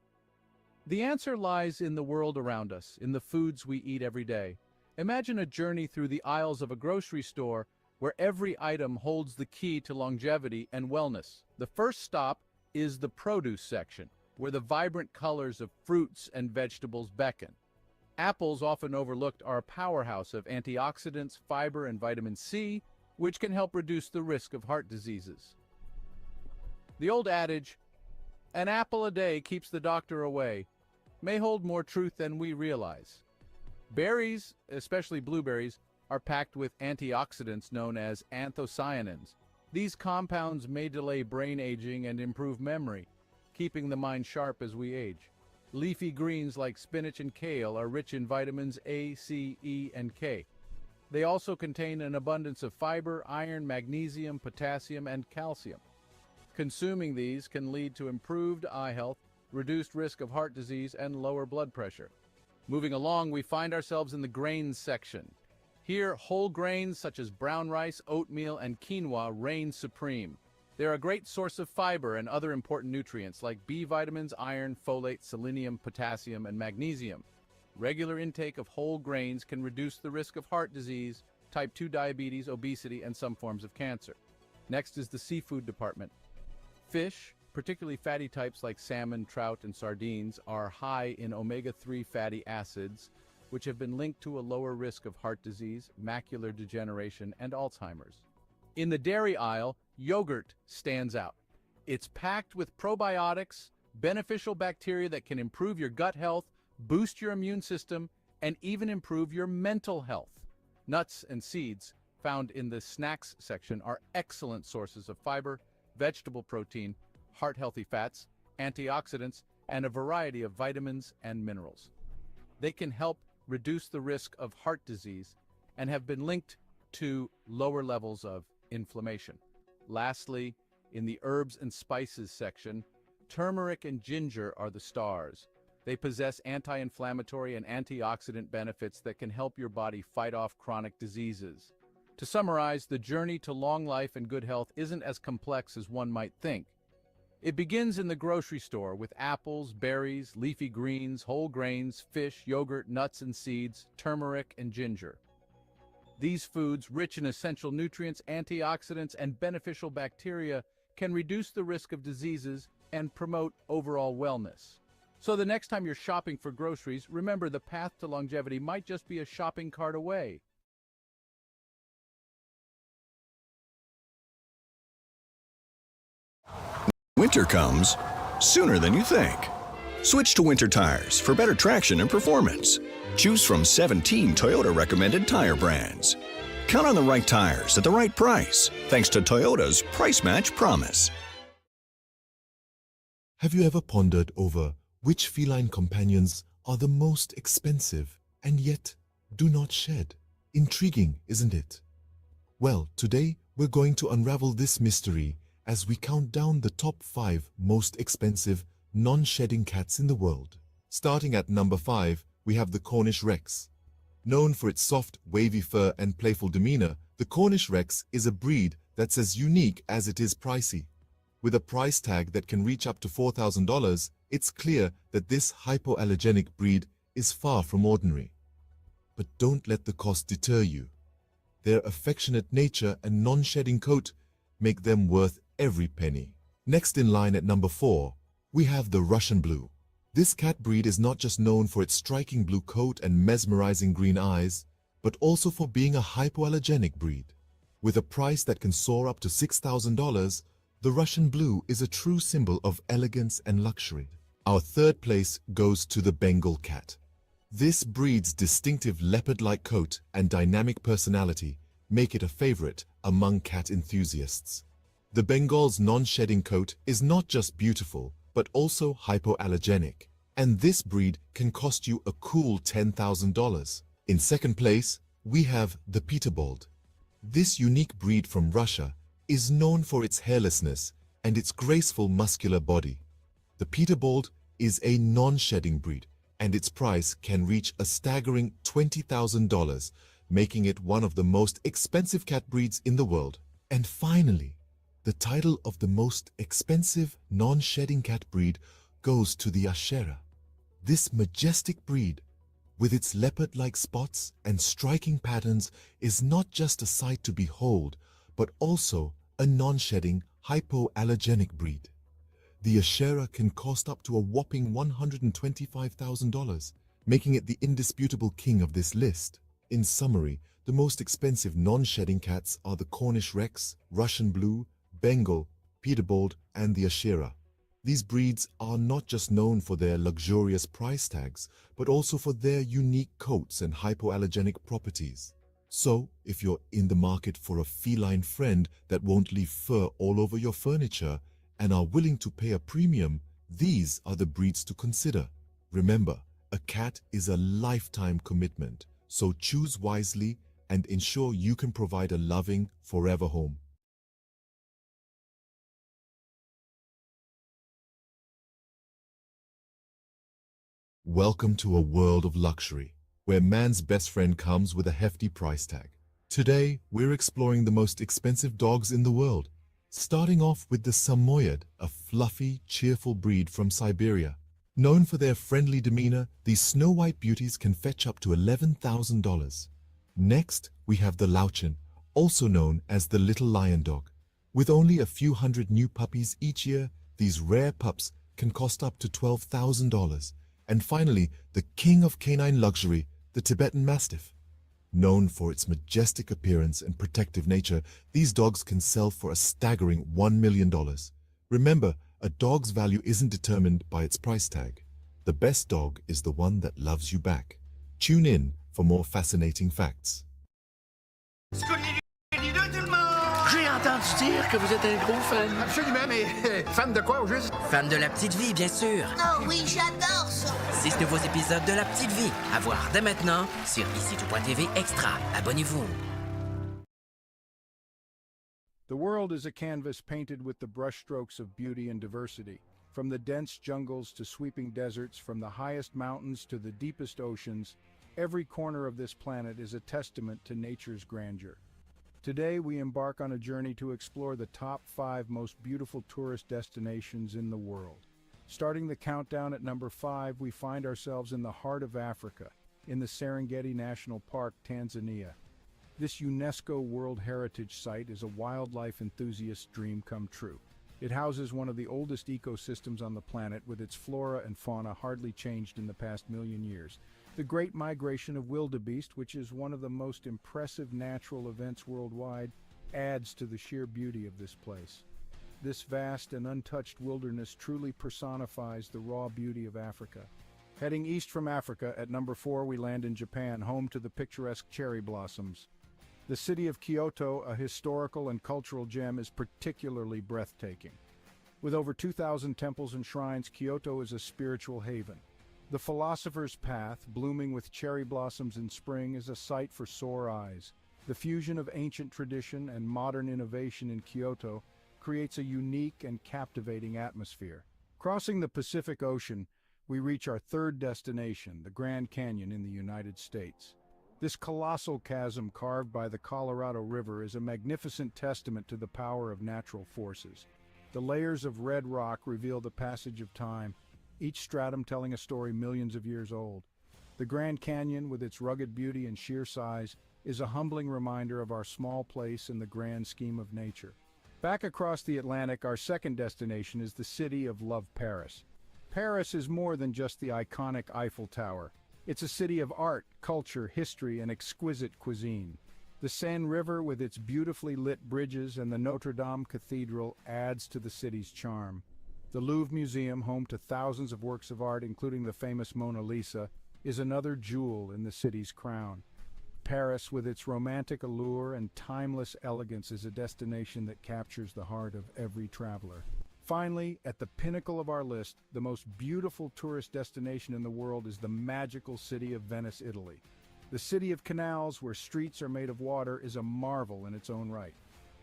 The answer lies in the world around us, in the foods we eat every day. Imagine a journey through the aisles of a grocery store where every item holds the key to longevity and wellness. The first stop is the produce section, where the vibrant colors of fruits and vegetables beckon. Apples, often overlooked, are a powerhouse of antioxidants, fiber, and vitamin C, which can help reduce the risk of heart diseases. The old adage, "An apple a day keeps the doctor away," may hold more truth than we realize. Berries, especially blueberries, are packed with antioxidants known as anthocyanins. These compounds may delay brain aging and improve memory, keeping the mind sharp as we age. Leafy greens like spinach and kale are rich in vitamins A, C, E, and K. They also contain an abundance of fiber, iron, magnesium, potassium, and calcium. Consuming these can lead to improved eye health, reduced risk of heart disease, and lower blood pressure. Moving along, we find ourselves in the grains section. Here, whole grains such as brown rice, oatmeal, and quinoa reign supreme. They're a great source of fiber and other important nutrients like B vitamins, iron, folate, selenium, potassium, and magnesium. Regular intake of whole grains can reduce the risk of heart disease, type 2 diabetes, obesity, and some forms of cancer. Next is the seafood department. Fish, particularly fatty types like salmon, trout, and sardines, are high in omega-3 fatty acids, which have been linked to a lower risk of heart disease, macular degeneration, and Alzheimer's. In the dairy aisle, yogurt stands out. It's packed with probiotics, beneficial bacteria that can improve your gut health, boost your immune system, and even improve your mental health. Nuts and seeds, found in the snacks section, are excellent sources of fiber, vegetable protein, heart-healthy fats, antioxidants, and a variety of vitamins and minerals. They can help reduce the risk of heart disease and have been linked to lower levels of inflammation. Lastly, in the herbs and spices section, turmeric and ginger are the stars. They possess anti-inflammatory and antioxidant benefits that can help your body fight off chronic diseases. To summarize, the journey to long life and good health isn't as complex as one might think. It begins in the grocery store with apples, berries, leafy greens, whole grains, fish, yogurt, nuts and seeds, turmeric, and ginger. These foods, rich in essential nutrients, antioxidants, and beneficial bacteria, can reduce the risk of diseases and promote overall wellness. So the next time you're shopping for groceries, remember the path to longevity might just be a shopping cart away.
Winter comes sooner than you think. Switch to winter tires for better traction and performance. Choose from 17 Toyota recommended tire brands. Count on the right tires at the right price, thanks to Toyota's Price Match Promise.
Have you ever pondered over which feline companions are the most expensive and yet do not shed? Intriguing, isn't it? Well, today we're going to unravel this mystery as we count down the top 5 most expensive non-shedding cats in the world. Starting at number 5, we have the Cornish Rex. Known for its soft, wavy fur and playful demeanor, the Cornish Rex is a breed that's as unique as it is pricey. With a price tag that can reach up to $4,000, it's clear that this hypoallergenic breed is far from ordinary. But don't let the cost deter you. Their affectionate nature and non-shedding coat make them worth every penny. Next in line at number 4, we have the Russian Blue. This cat breed is not just known for its striking blue coat and mesmerizing green eyes, but also for being a hypoallergenic breed. With a price that can soar up to $6,000, the Russian Blue is a true symbol of elegance and luxury. Our third place goes to the Bengal cat. This breed's distinctive leopard-like coat and dynamic personality make it a favorite among cat enthusiasts. The Bengal's non-shedding coat is not just beautiful, but also hypoallergenic, and this breed can cost you a cool $10,000. In second place, we have the Peterbilt. This unique breed from Russia is known for its hairlessness and its graceful muscular body. The Peterbilt is a non-shedding breed, and its price can reach a staggering $20,000, making it one of the most expensive cat breeds in the world. And finally, the title of the most expensive non-shedding cat breed goes to the Ashera. This majestic breed, with its leopard-like spots and striking patterns, is not just a sight to behold, but also a non-shedding, hypoallergenic breed. The Ashera can cost up to a whopping $125,000, making it the indisputable king of this list. In summary, the most expensive non-shedding cats are the Cornish Rex, Russian Blue, Bengal, Peterbilt, and the Ashera. These breeds are not just known for their luxurious price tags, but also for their unique coats and hypoallergenic properties. So, if you're in the market for a feline friend that won't leave fur all over your furniture and are willing to pay a premium, these are the breeds to consider. Remember, a cat is a lifetime commitment, so choose wisely and ensure you can provide a loving, forever home. Welcome to a world of luxury, where man's best friend comes with a hefty price tag. Today, we're exploring the most expensive dogs in the world, starting off with the Samoyed, a fluffy, cheerful breed from Siberia. Known for their friendly demeanor, these snow-white beauties can fetch up to $11,000. Next, we have the Lauchin, also known as the little lion dog. With only a few hundred new puppies each year, these rare pups can cost up to $12,000. And finally, the king of canine luxury, the Tibetan Mastiff. Known for its majestic appearance and protective nature, these dogs can sell for a staggering $1 million. Remember, a dog's value isn't determined by its price tag. The best dog is the one that loves you back. Tune in for more fascinating facts.
J'ai entendu dire que vous êtes un gros fan.
Absolument, mais fan de quoi au juste?
Fan de La Petite Vie, bien sûr.
Oh oui, j'adore ça.
6 nouveaux épisodes de La Petite Vie à voir dès maintenant sur ici.tv Extra. Abonnez-vous.
The world is a canvas painted with the brushstrokes of beauty and diversity. From the dense jungles to sweeping deserts, from the highest mountains to the deepest oceans, every corner of this planet is a testament to nature's grandeur. Today, we embark on a journey to explore the top 5 most beautiful tourist destinations in the world. Starting the countdown at number 5, we find ourselves in the heart of Africa, in the Serengeti National Park, Tanzania. This UNESCO World Heritage Site is a wildlife enthusiast's dream come true. It houses one of the oldest ecosystems on the planet, with its flora and fauna hardly changed in the past million years. The Great Migration of Wildebeest, which is one of the most impressive natural events worldwide, adds to the sheer beauty of this place. This vast and untouched wilderness truly personifies the raw beauty of Africa. Heading east from Africa, at number 4 we land in Japan, home to the picturesque cherry blossoms. The city of Kyoto, a historical and cultural gem, is particularly breathtaking. With over 2,000 temples and shrines, Kyoto is a spiritual haven. The Philosopher's Path, blooming with cherry blossoms in spring, is a sight for sore eyes. The fusion of ancient tradition and modern innovation in Kyoto creates a unique and captivating atmosphere. Crossing the Pacific Ocean, we reach our third destination, the Grand Canyon in the United States. This colossal chasm carved by the Colorado River is a magnificent testament to the power of natural forces. The layers of red rock reveal the passage of time, each stratum telling a story millions of years old. The Grand Canyon, with its rugged beauty and sheer size, is a humbling reminder of our small place in the grand scheme of nature. Back across the Atlantic, our second destination is the city of Love, Paris. Paris is more than just the iconic Eiffel Tower. It's a city of art, culture, history, and exquisite cuisine. The Seine River, with its beautifully lit bridges, and the Notre Dame Cathedral adds to the city's charm. The Louvre Museum, home to thousands of works of art, including the famous Mona Lisa, is another jewel in the city's crown. Paris, with its romantic allure and timeless elegance, is a destination that captures the heart of every traveler. Finally, at the pinnacle of our list, the most beautiful tourist destination in the world is the magical city of Venice, Italy. The city of canals, where streets are made of water, is a marvel in its own right.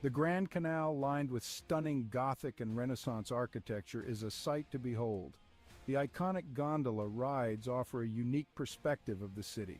The Grand Canal, lined with stunning Gothic and Renaissance architecture, is a sight to behold. The iconic gondola rides offer a unique perspective of the city.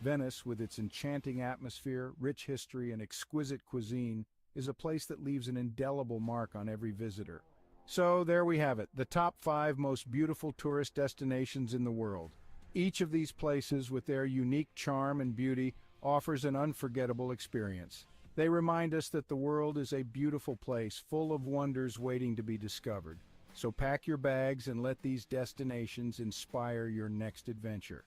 Venice, with its enchanting atmosphere, rich history, and exquisite cuisine, is a place that leaves an indelible mark on every visitor. So there we have it, the top 5 most beautiful tourist destinations in the world. Each of these places, with their unique charm and beauty, offers an unforgettable experience. They remind us that the world is a beautiful place, full of wonders waiting to be discovered. So pack your bags and let these destinations inspire your next adventure.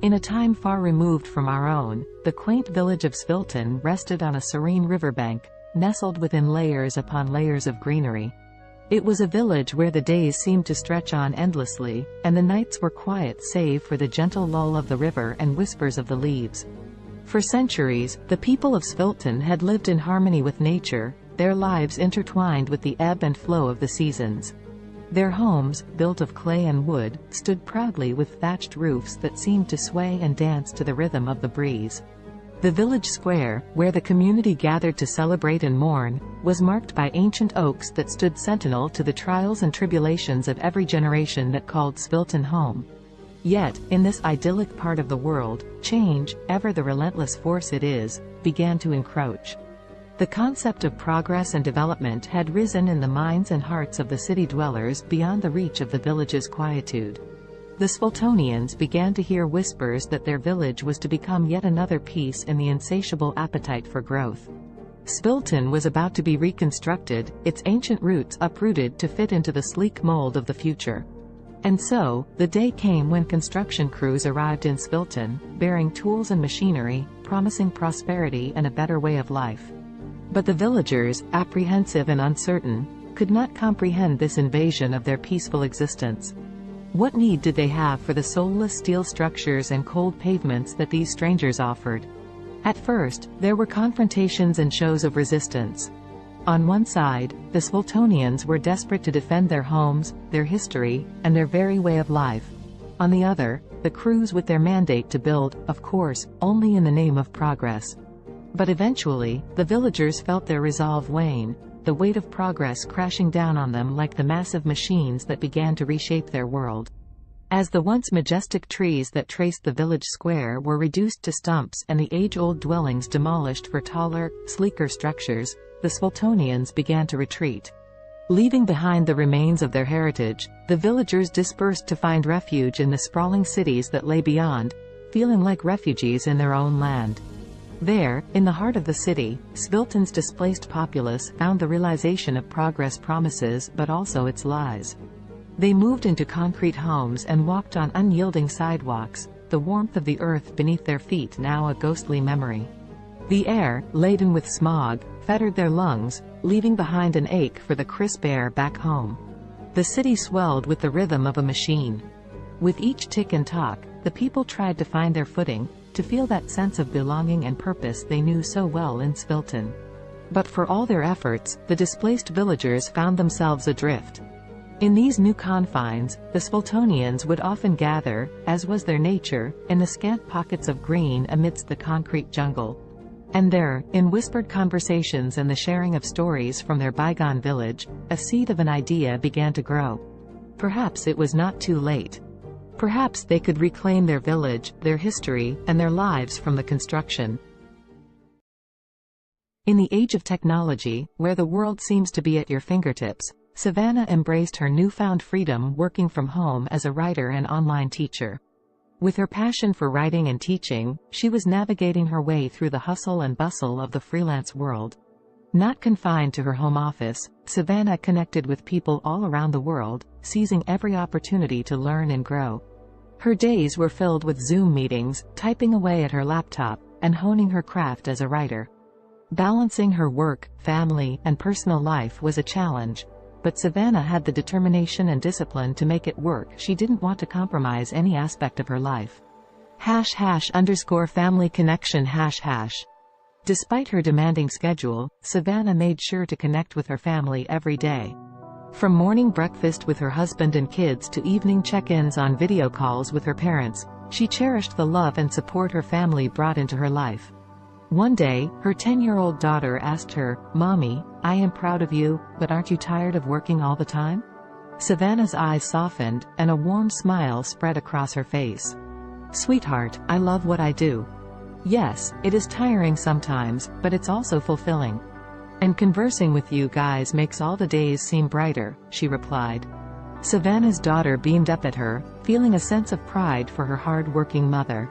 In a time far removed from our own, the quaint village of Svilton rested on a serene riverbank, nestled within layers upon layers of greenery. It was a village where the days seemed to stretch on endlessly, and the nights were quiet save for the gentle lull of the river and whispers of the leaves. For centuries, the people of Svilton had lived in harmony with nature, their lives intertwined with the ebb and flow of the seasons. Their homes, built of clay and wood, stood proudly with thatched roofs that seemed to sway and dance to the rhythm of the breeze. The village square, where the community gathered to celebrate and mourn, was marked by ancient oaks that stood sentinel to the trials and tribulations of every generation that called Svilton home. Yet, in this idyllic part of the world, change, ever the relentless force it is, began to encroach. The concept of progress and development had risen in the minds and hearts of the city dwellers beyond the reach of the village's quietude. The Sviltonians began to hear whispers that their village was to become yet another piece in the insatiable appetite for growth. Svilton was about to be reconstructed, its ancient roots uprooted to fit into the sleek mold of the future. And so, the day came when construction crews arrived in Svilton, bearing tools and machinery, promising prosperity and a better way of life. But the villagers, apprehensive and uncertain, could not comprehend this invasion of their peaceful existence. What need did they have for the soulless steel structures and cold pavements that these strangers offered? At first, there were confrontations and shows of resistance. On one side, the Sviltonians were desperate to defend their homes, their history, and their very way of life. On the other, the crews with their mandate to build, of course, only in the name of progress. But eventually, the villagers felt their resolve wane, the weight of progress crashing down on them like the massive machines that began to reshape their world. As the once majestic trees that traced the village square were reduced to stumps and the age-old dwellings demolished for taller, sleeker structures, the Sviltonians began to retreat. Leaving behind the remains of their heritage, the villagers dispersed to find refuge in the sprawling cities that lay beyond, feeling like refugees in their own land. There, in the heart of the city, Svilton's displaced populace found the realization of progress promises but also its lies. They moved into concrete homes and walked on unyielding sidewalks, the warmth of the earth beneath their feet now a ghostly memory. The air, laden with smog, fettered their lungs, leaving behind an ache for the crisp air back home. The city swelled with the rhythm of a machine. With each tick and tock, the people tried to find their footing, to feel that sense of belonging and purpose they knew so well in Svilton. But for all their efforts, the displaced villagers found themselves adrift. In these new confines, the Sviltonians would often gather, as was their nature, in the scant pockets of green amidst the concrete jungle. And there, in whispered conversations and the sharing of stories from their bygone village, a seed of an idea began to grow. Perhaps it was not too late. Perhaps they could reclaim their village, their history, and their lives from the construction. In the age of technology, where the world seems to be at your fingertips, Savannah embraced her newfound freedom working from home as a writer and online teacher. With her passion for writing and teaching, she was navigating her way through the hustle and bustle of the freelance world. Not confined to her home office, Savannah connected with people all around the world, seizing every opportunity to learn and grow. Her days were filled with Zoom meetings, typing away at her laptop, and honing her craft as a writer. Balancing her work, family, and personal life was a challenge, but Savannah had the determination and discipline to make it work. She didn't want to compromise any aspect of her life. #family connection #. Despite her demanding schedule, Savannah made sure to connect with her family every day. From morning breakfast with her husband and kids to evening check-ins on video calls with her parents, she cherished the love and support her family brought into her life. One day, her 10-year-old daughter asked her, "Mommy, I am proud of you, but aren't you tired of working all the time?" Savannah's eyes softened, and a warm smile spread across her face. "Sweetheart, I love what I do. Yes, it is tiring sometimes, but it's also fulfilling. And conversing with you guys makes all the days seem brighter," she replied. Savannah's daughter beamed up at her, feeling a sense of pride for her hard-working mother.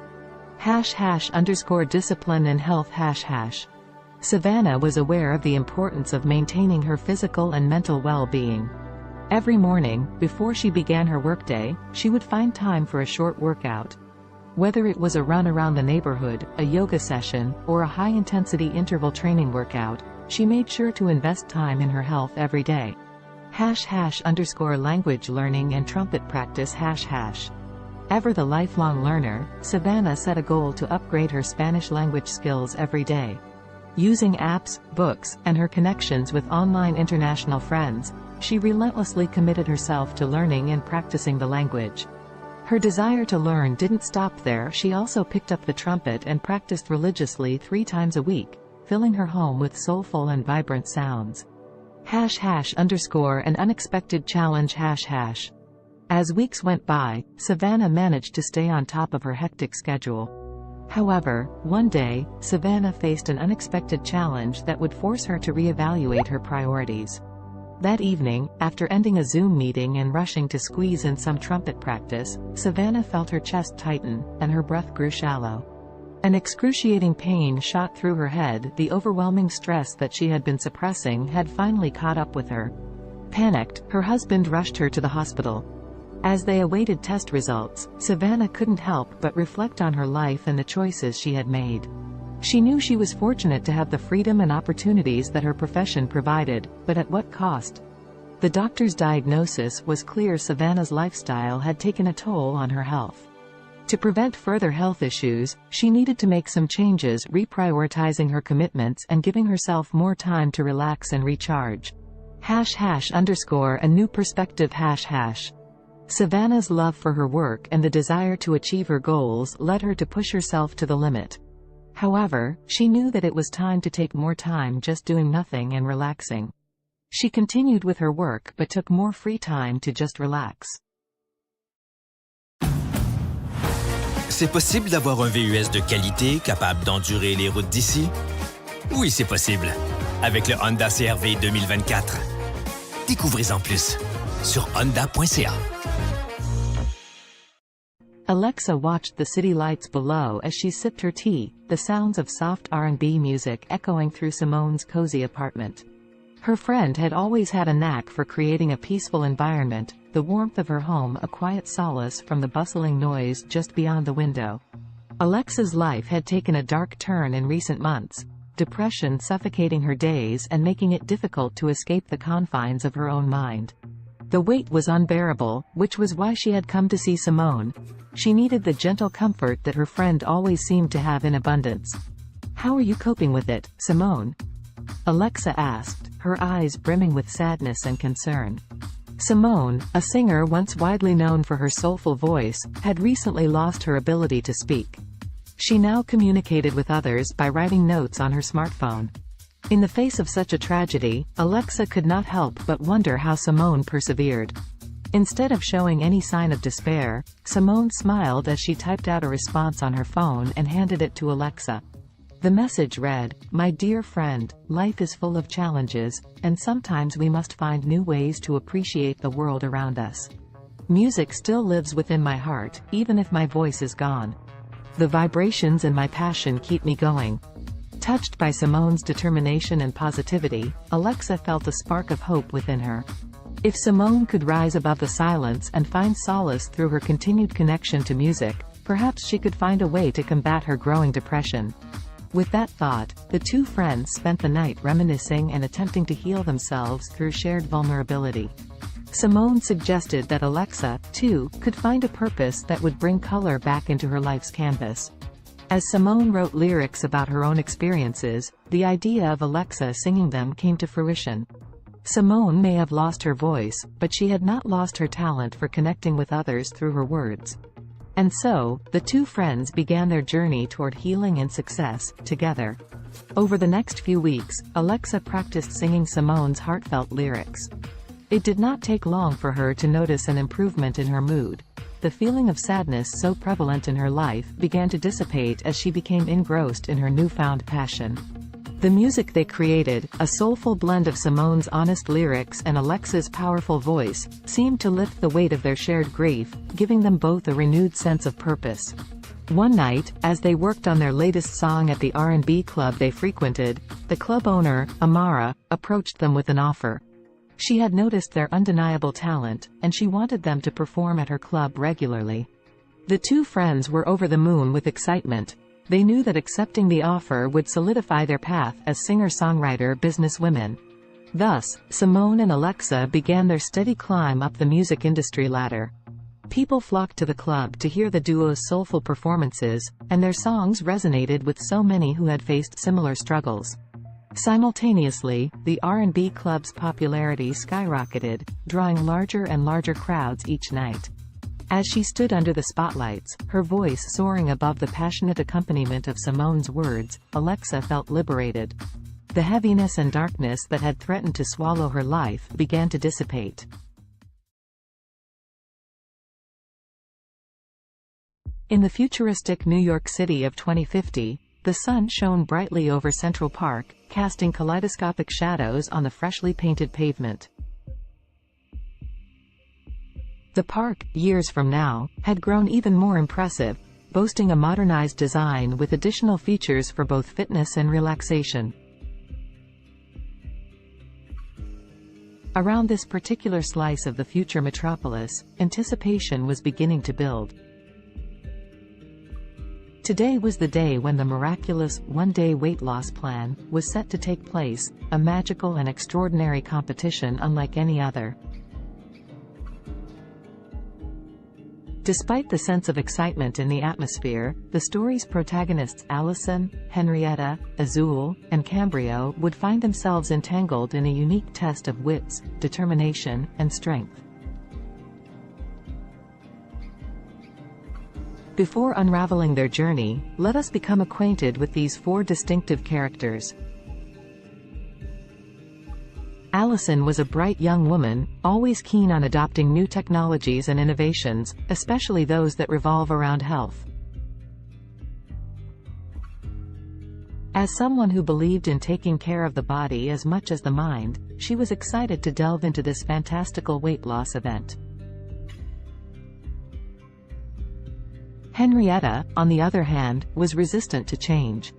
#discipline and health #. Savannah was aware of the importance of maintaining her physical and mental well-being. Every morning, before she began her workday, she would find time for a short workout. Whether it was a run around the neighborhood, a yoga session, or a high-intensity interval training workout, she made sure to invest time in her health every day. #language learning and trumpet practice #. Ever the lifelong learner, Savannah set a goal to upgrade her Spanish language skills every day. Using apps, books, and her connections with online international friends, she relentlessly committed herself to learning and practicing the language. Her desire to learn didn't stop there. She also picked up the trumpet and practiced religiously 3 times a week, filling her home with soulful and vibrant sounds. #an unexpected challenge #. As weeks went by, Savannah managed to stay on top of her hectic schedule. However, one day, Savannah faced an unexpected challenge that would force her to reevaluate her priorities. That evening, after ending a Zoom meeting and rushing to squeeze in some trumpet practice, Savannah felt her chest tighten, and her breath grew shallow. An excruciating pain shot through her head. The overwhelming stress that she had been suppressing had finally caught up with her. Panicked, her husband rushed her to the hospital. As they awaited test results, Savannah couldn't help but reflect on her life and the choices she had made. She knew she was fortunate to have the freedom and opportunities that her profession provided, but at what cost? The doctor's diagnosis was clear: Savannah's lifestyle had taken a toll on her health. To prevent further health issues, she needed to make some changes, reprioritizing her commitments and giving herself more time to relax and recharge. #a new perspective #. Savannah's love for her work and the desire to achieve her goals led her to push herself to the limit. However, she knew that it was time to take more time just doing nothing and relaxing. She continued with her work but took more free time to just relax.
C'est possible d'avoir un VUS de qualité capable d'endurer les routes d'ici? Oui, c'est possible. Avec le Honda CR-V 2024. Découvrez-en plus sur honda.ca.
Alexa watched the city lights below as she sipped her tea, the sounds of soft R&B music echoing through Simone's cozy apartment. Her friend had always had a knack for creating a peaceful environment, the warmth of her home a quiet solace from the bustling noise just beyond the window. Alexa's life had taken a dark turn in recent months, depression suffocating her days and making it difficult to escape the confines of her own mind. The weight was unbearable, which was why she had come to see Simone. She needed the gentle comfort that her friend always seemed to have in abundance. "How are you coping with it, Simone?" Alexa asked, her eyes brimming with sadness and concern. Simone, a singer once widely known for her soulful voice, had recently lost her ability to speak. She now communicated with others by writing notes on her smartphone. In the face of such a tragedy, Alexa could not help but wonder how Simone persevered. Instead of showing any sign of despair, Simone smiled as she typed out a response on her phone and handed it to Alexa. The message read, "My dear friend, life is full of challenges, and sometimes we must find new ways to appreciate the world around us. Music still lives within my heart, even if my voice is gone. The vibrations and my passion keep me going. Touched by Simone's determination and positivity, Alexa felt a spark of hope within her. If Simone could rise above the silence and find solace through her continued connection to music, perhaps she could find a way to combat her growing depression. With that thought, the two friends spent the night reminiscing and attempting to heal themselves through shared vulnerability. Simone suggested that Alexa, too, could find a purpose that would bring color back into her life's canvas. As Simone wrote lyrics about her own experiences, the idea of Alexa singing them came to fruition. Simone may have lost her voice, but she had not lost her talent for connecting with others through her words. And so, the two friends began their journey toward healing and success, together. Over the next few weeks, Alexa practiced singing Simone's heartfelt lyrics. It did not take long for her to notice an improvement in her mood. The feeling of sadness so prevalent in her life began to dissipate as she became engrossed in her newfound passion. The music they created, a soulful blend of Simone's honest lyrics and Alexa's powerful voice, seemed to lift the weight of their shared grief, giving them both a renewed sense of purpose. One night, as they worked on their latest song at the R&B club they frequented, the club owner, Amara, approached them with an offer. She had noticed their undeniable talent, and she wanted them to perform at her club regularly. The two friends were over the moon with excitement. They knew that accepting the offer would solidify their path as singer-songwriter businesswomen. Thus, Simone and Alexa began their steady climb up the music industry ladder. People flocked to the club to hear the duo's soulful performances, and their songs resonated with so many who had faced similar struggles. Simultaneously, the R&B club's popularity skyrocketed, drawing larger and larger crowds each night. As she stood under the spotlights, her voice soaring above the passionate accompaniment of Simone's words, Alexa felt liberated. The heaviness and darkness that had threatened to swallow her life began to dissipate. In the futuristic New York City of 2050, the sun shone brightly over Central Park, casting kaleidoscopic shadows on the freshly painted pavement. The park, years from now, had grown even more impressive, boasting a modernized design with additional features for both fitness and relaxation. Around this particular slice of the future metropolis, anticipation was beginning to build. Today was the day when the miraculous, one-day weight loss plan was set to take place, a magical and extraordinary competition unlike any other. Despite the sense of excitement in the atmosphere, the story's protagonists Allison, Henrietta, Azul, and Cambrio would find themselves entangled in a unique test of wits, determination, and strength. Before unraveling their journey, let us become acquainted with these four distinctive characters. Allison was a bright young woman, always keen on adopting new technologies and innovations, especially those that revolve around health. As someone who believed in taking care of the body as much as the mind, she was excited to delve into this fantastical weight loss event. Henrietta, on the other hand, was resistant to change.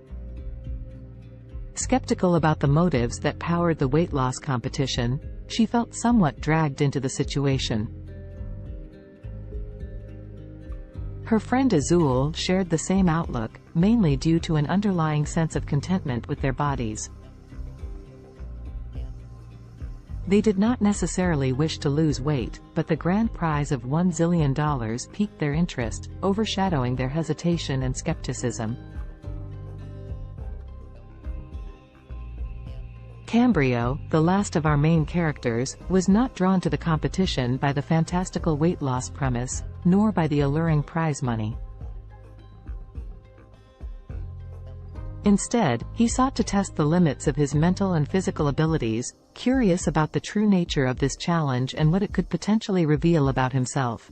Skeptical about the motives that powered the weight loss competition, she felt somewhat dragged into the situation. Her friend Azul shared the same outlook, mainly due to an underlying sense of contentment with their bodies. They did not necessarily wish to lose weight, but the grand prize of $1 zillion piqued their interest, overshadowing their hesitation and skepticism. Cambrio, the last of our main characters, was not drawn to the competition by the fantastical weight loss premise, nor by the alluring prize money. Instead, he sought to test the limits of his mental and physical abilities, curious about the true nature of this challenge and what it could potentially reveal about himself.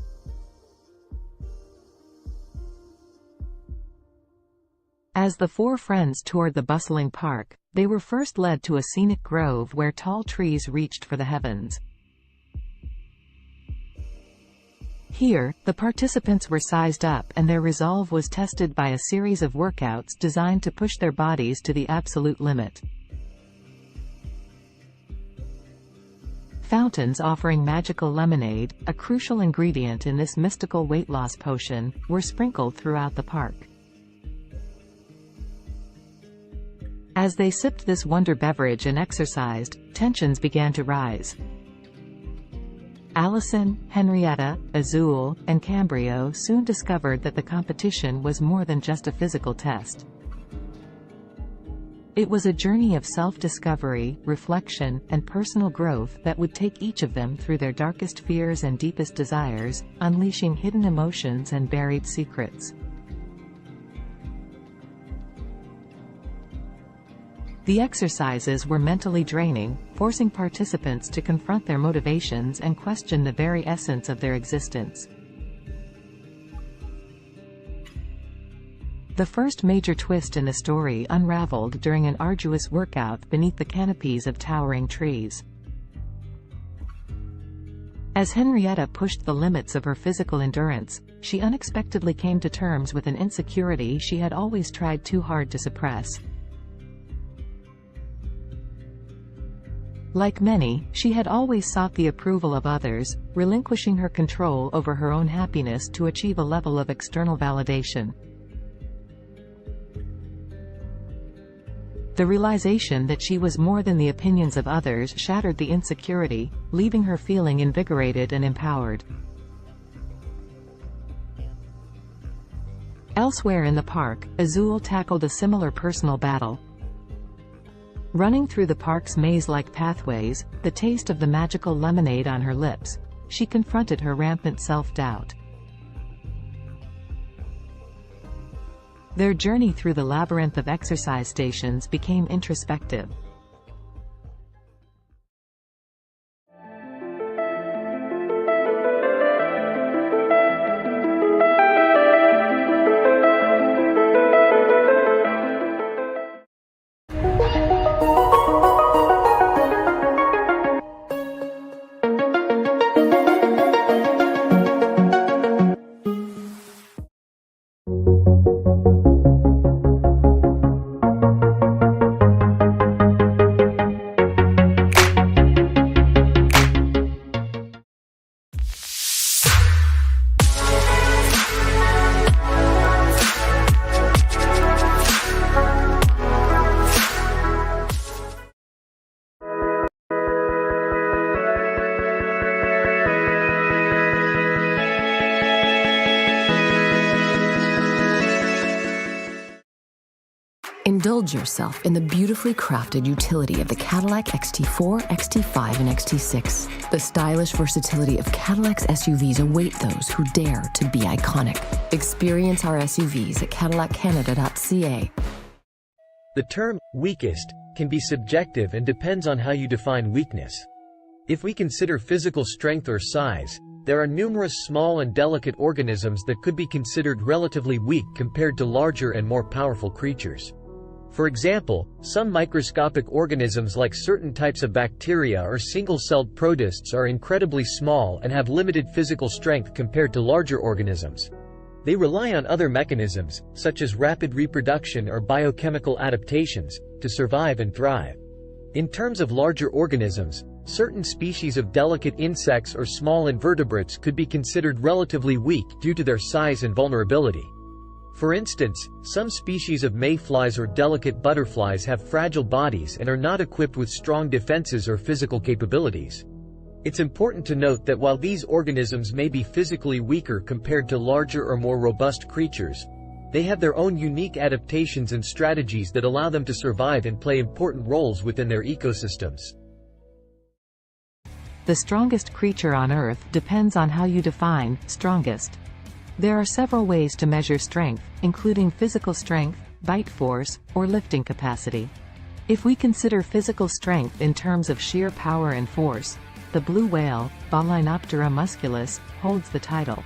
As the four friends toured the bustling park, they were first led to a scenic grove where tall trees reached for the heavens. Here, the participants were sized up and their resolve was tested by a series of workouts designed to push their bodies to the absolute limit. Fountains offering magical lemonade, a crucial ingredient in this mystical weight loss potion, were sprinkled throughout the park. As they sipped this wonder beverage and exercised, tensions began to rise. Allison, Henrietta, Azul, and Cambrio soon discovered that the competition was more than just a physical test. It was a journey of self-discovery, reflection, and personal growth that would take each of them through their darkest fears and deepest desires, unleashing hidden emotions and buried secrets. The exercises were mentally draining, forcing participants to confront their motivations and question the very essence of their existence. The first major twist in the story unraveled during an arduous workout beneath the canopies of towering trees. As Henrietta pushed the limits of her physical endurance, she unexpectedly came to terms with an insecurity she had always tried too hard to suppress. Like many, she had always sought the approval of others, relinquishing her control over her own happiness to achieve a level of external validation. The realization that she was more than the opinions of others shattered the insecurity, leaving her feeling invigorated and empowered. Elsewhere in the park, Azul tackled a similar personal battle. Running through the park's maze-like pathways, the taste of the magical lemonade on her lips, she confronted her rampant self-doubt. Their journey through the labyrinth of exercise stations became introspective.
Indulge yourself in the beautifully crafted utility of the Cadillac XT4, XT5, and XT6. The stylish versatility of Cadillac's SUVs await those who dare to be iconic. Experience our SUVs at cadillaccanada.ca.
The term weakest can be subjective and depends on how you define weakness. If we consider physical strength or size, there are numerous small and delicate organisms that could be considered relatively weak compared to larger and more powerful creatures. For example, some microscopic organisms like certain types of bacteria or single-celled protists are incredibly small and have limited physical strength compared to larger organisms. They rely on other mechanisms, such as rapid reproduction or biochemical adaptations, to survive and thrive. In terms of larger organisms, certain species of delicate insects or small invertebrates could be considered relatively weak due to their size and vulnerability. For instance, some species of mayflies or delicate butterflies have fragile bodies and are not equipped with strong defenses or physical capabilities. It's important to note that while these organisms may be physically weaker compared to larger or more robust creatures, they have their own unique adaptations and strategies that allow them to survive and play important roles within their ecosystems.
The strongest creature on Earth depends on how you define strongest. There are several ways to measure strength, including physical strength, bite force, or lifting capacity. If we consider physical strength in terms of sheer power and force, the blue whale, Balaenoptera musculus, holds the title.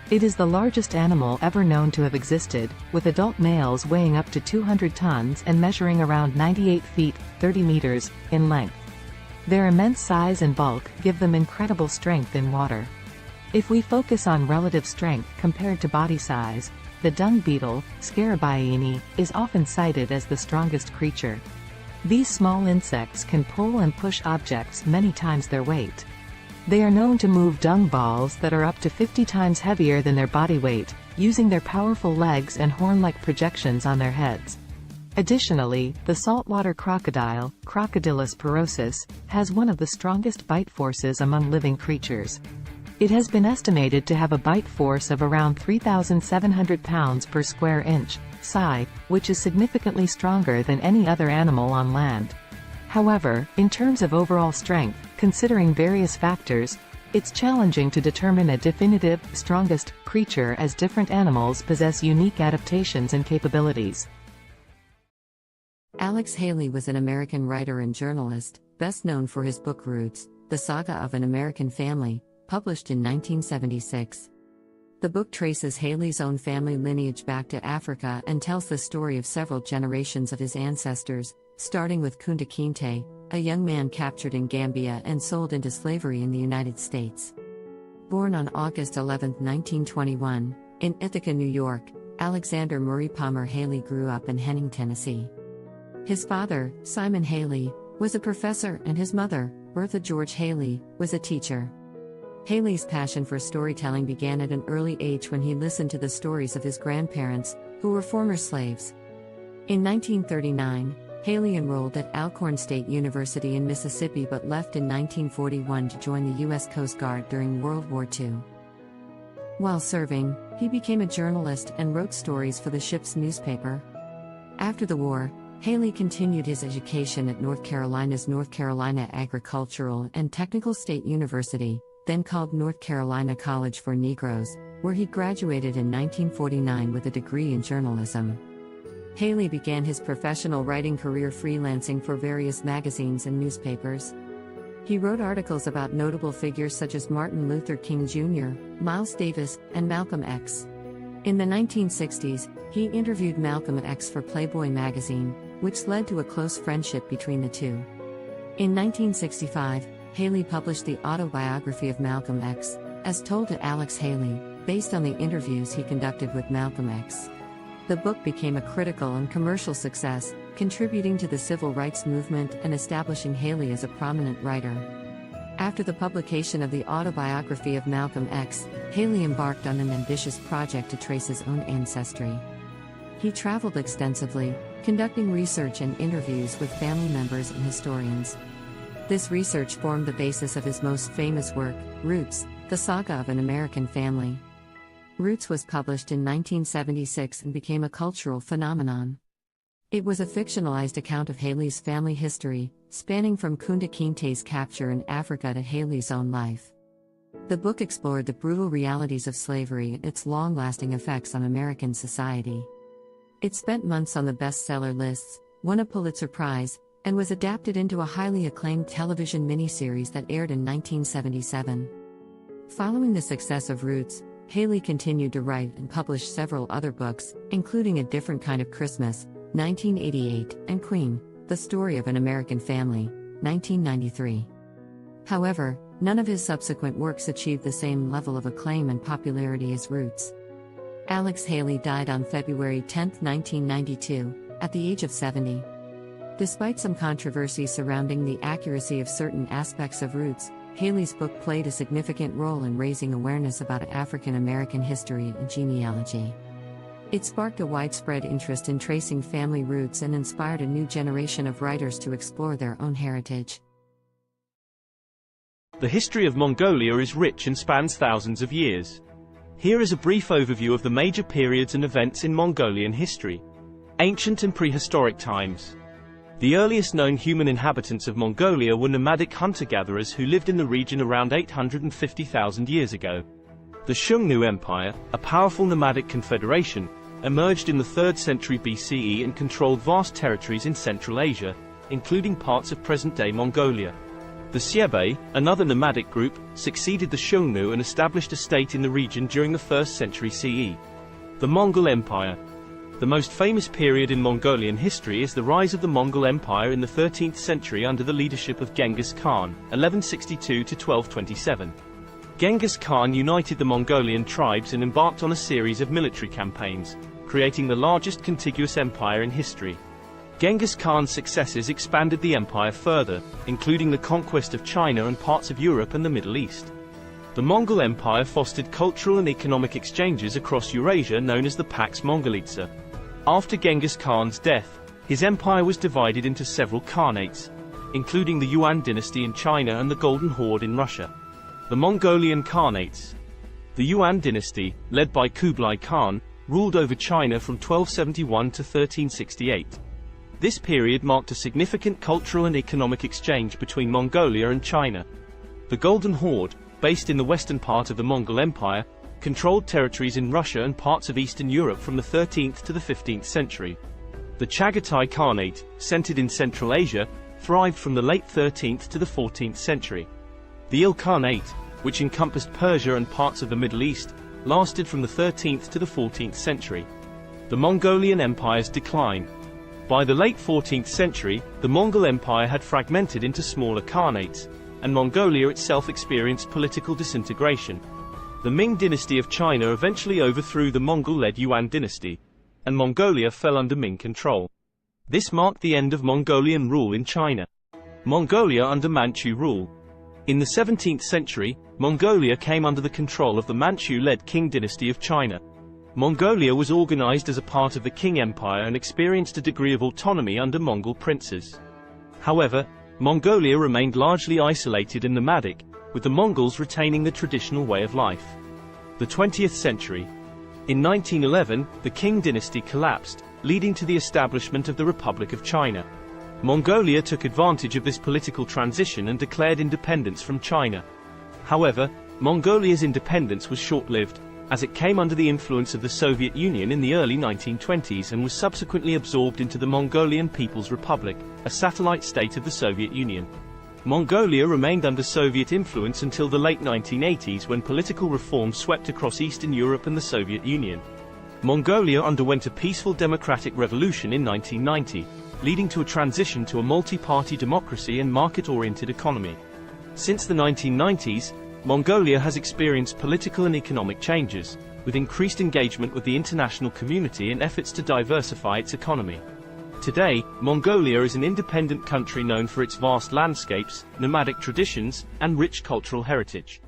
It is the largest animal ever known to have existed, with adult males weighing up to 200 tons and measuring around 98 feet, 30 meters, in length. Their immense size and bulk give them incredible strength in water. If we focus on relative strength compared to body size, the dung beetle, Scarabaeini, is often cited as the strongest creature. These small insects can pull and push objects many times their weight. They are known to move dung balls that are up to 50 times heavier than their body weight, using their powerful legs and horn-like projections on their heads. Additionally, the saltwater crocodile, Crocodylus porosus, has one of the strongest bite forces among living creatures. It has been estimated to have a bite force of around 3,700 pounds per square inch, psi, which is significantly stronger than any other animal on land. However, in terms of overall strength, considering various factors, it's challenging to determine a definitive, strongest, creature as different animals possess unique adaptations and capabilities.
Alex Haley was an American writer and journalist, best known for his book Roots, The Saga of an American Family, published in 1976. The book traces Haley's own family lineage back to Africa and tells the story of several generations of his ancestors, starting with Kunta Kinte, a young man captured in Gambia and sold into slavery in the United States. Born on August 11, 1921, in Ithaca, New York, Alexander Murray Palmer Haley grew up in Henning, Tennessee. His father, Simon Haley, was a professor and his mother, Bertha George Haley, was a teacher. Haley's passion for storytelling began at an early age when he listened to the stories of his grandparents, who were former slaves. In 1939, Haley enrolled at Alcorn State University in Mississippi but left in 1941 to join the U.S. Coast Guard during World War II. While serving, he became a journalist and wrote stories for the ship's newspaper. After the war, Haley continued his education at North Carolina's North Carolina Agricultural and Technical State University, then called North Carolina College for Negroes, where he graduated in 1949 with a degree in journalism. Haley began his professional writing career freelancing for various magazines and newspapers. He wrote articles about notable figures such as Martin Luther King Jr., Miles Davis, and Malcolm X. In the 1960s, he interviewed Malcolm X for Playboy magazine, which led to a close friendship between the two. In 1965, Haley published the autobiography of Malcolm X, as told to Alex Haley, based on the interviews he conducted with Malcolm X. The book became a critical and commercial success, contributing to the civil rights movement and establishing Haley as a prominent writer. After the publication of the autobiography of Malcolm X, Haley embarked on an ambitious project to trace his own ancestry. He traveled extensively, conducting research and interviews with family members and historians. This research formed the basis of his most famous work, Roots, The Saga of an American Family. Roots was published in 1976 and became a cultural phenomenon. It was a fictionalized account of Haley's family history, spanning from Kunta Kinte's capture in Africa to Haley's own life. The book explored the brutal realities of slavery and its long-lasting effects on American society. It spent months on the bestseller lists, won a Pulitzer Prize, and was adapted into a highly acclaimed television miniseries that aired in 1977. Following the success of Roots, Haley continued to write and publish several other books, including A Different Kind of Christmas, 1988, and Queen, The Story of an American Family, 1993. However, none of his subsequent works achieved the same level of acclaim and popularity as Roots. Alex Haley died on February 10, 1992, at the age of 70. Despite some controversy surrounding the accuracy of certain aspects of Roots, Haley's book played a significant role in raising awareness about African American history and genealogy. It sparked a widespread interest in tracing family roots and inspired a new generation of writers to explore their own heritage.
The history of Mongolia is rich and spans thousands of years. Here is a brief overview of the major periods and events in Mongolian history. Ancient and prehistoric times. The earliest known human inhabitants of Mongolia were nomadic hunter-gatherers who lived in the region around 850,000 years ago. The Xiongnu Empire, a powerful nomadic confederation, emerged in the 3rd century BCE and controlled vast territories in Central Asia, including parts of present-day Mongolia. The Xiebe, another nomadic group, succeeded the Xiongnu and established a state in the region during the 1st century CE. The Mongol Empire. The most famous period in Mongolian history is the rise of the Mongol Empire in the 13th century under the leadership of Genghis Khan, 1162 to 1227. Genghis Khan united the Mongolian tribes and embarked on a series of military campaigns, creating the largest contiguous empire in history. Genghis Khan's successes expanded the empire further, including the conquest of China and parts of Europe and the Middle East. The Mongol Empire fostered cultural and economic exchanges across Eurasia known as the Pax Mongolitsa. After Genghis Khan's death, his empire was divided into several khanates, including the Yuan dynasty in China and the Golden Horde in Russia. The Mongolian Khanates. The Yuan dynasty, led by Kublai Khan, ruled over China from 1271 to 1368. This period marked a significant cultural and economic exchange between Mongolia and China. The Golden Horde, based in the western part of the Mongol Empire, controlled territories in Russia and parts of Eastern Europe from the 13th to the 15th century. The Chagatai Khanate, centered in Central Asia, thrived from the late 13th to the 14th century. The Ilkhanate, which encompassed Persia and parts of the Middle East, lasted from the 13th to the 14th century. The Mongolian Empire's decline. By the late 14th century, the Mongol Empire had fragmented into smaller khanates, and Mongolia itself experienced political disintegration. The Ming dynasty of China eventually overthrew the Mongol-led Yuan dynasty, and Mongolia fell under Ming control. This marked the end of Mongolian rule in China. Mongolia under Manchu rule. In the 17th century, Mongolia came under the control of the Manchu-led Qing dynasty of China. Mongolia was organized as a part of the Qing Empire and experienced a degree of autonomy under Mongol princes. However, Mongolia remained largely isolated and nomadic, with the Mongols retaining the traditional way of life. The 20th century. In 1911, the Qing dynasty collapsed, leading to the establishment of the Republic of China. Mongolia took advantage of this political transition and declared independence from China. However, Mongolia's independence was short-lived, as it came under the influence of the Soviet Union in the early 1920s and was subsequently absorbed into the Mongolian People's Republic, a satellite state of the Soviet Union. Mongolia remained under Soviet influence until the late 1980s when political reform swept across Eastern Europe and the Soviet Union. Mongolia underwent a peaceful democratic revolution in 1990, leading to a transition to a multi-party democracy and market-oriented economy. Since the 1990s, Mongolia has experienced political and economic changes, with increased engagement with the international community and efforts to diversify its economy. Today, Mongolia is an independent country known for its vast landscapes, nomadic traditions, and rich cultural heritage.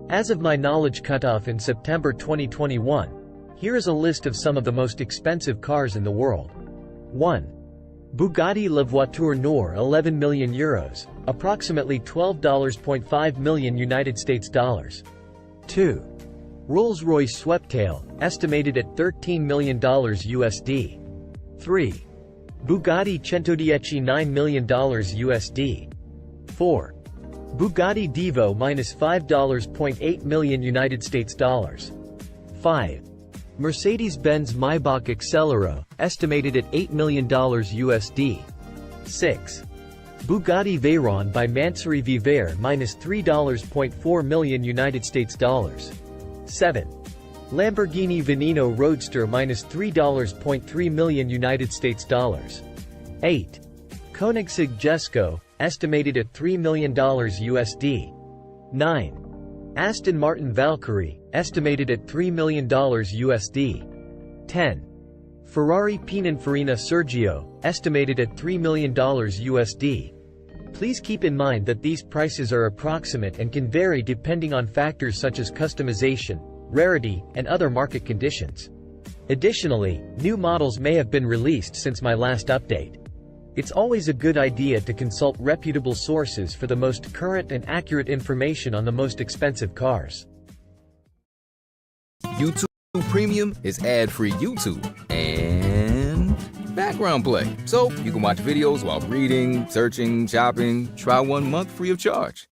As of my knowledge cutoff in September 2021, here is a list of some of the most expensive cars in the world. 1. Bugatti La Voiture Noire 11 million euros, approximately $12.5 million United States dollars. 2. Rolls-Royce Sweptail, estimated at $13 million USD. 3. Bugatti Centodieci $9 million USD. 4. Bugatti Divo -$5.8 million United States dollars. 5. Mercedes-Benz Maybach Accelero, estimated at $8 million USD. 6. Bugatti Veyron by Mansouri Vivere -$3.4 million United States dollars. 7. Lamborghini Veneno Roadster -$3.3 million United States dollars. 8. Koenigsegg Jesko, estimated at $3 million USD. 9. Aston Martin Valkyrie, estimated at $3 million USD. 10. Ferrari Pininfarina Sergio, estimated at $3 million USD. Please keep in mind that these prices are approximate and can vary depending on factors such as customization, rarity, and other market conditions. Additionally, new models may have been released since my last update. It's always a good idea to consult reputable sources for the most current and accurate information on the most expensive cars.
YouTube Premium is ad-free YouTube and background play, so you can watch videos while reading, searching, shopping. Try 1 month free of charge.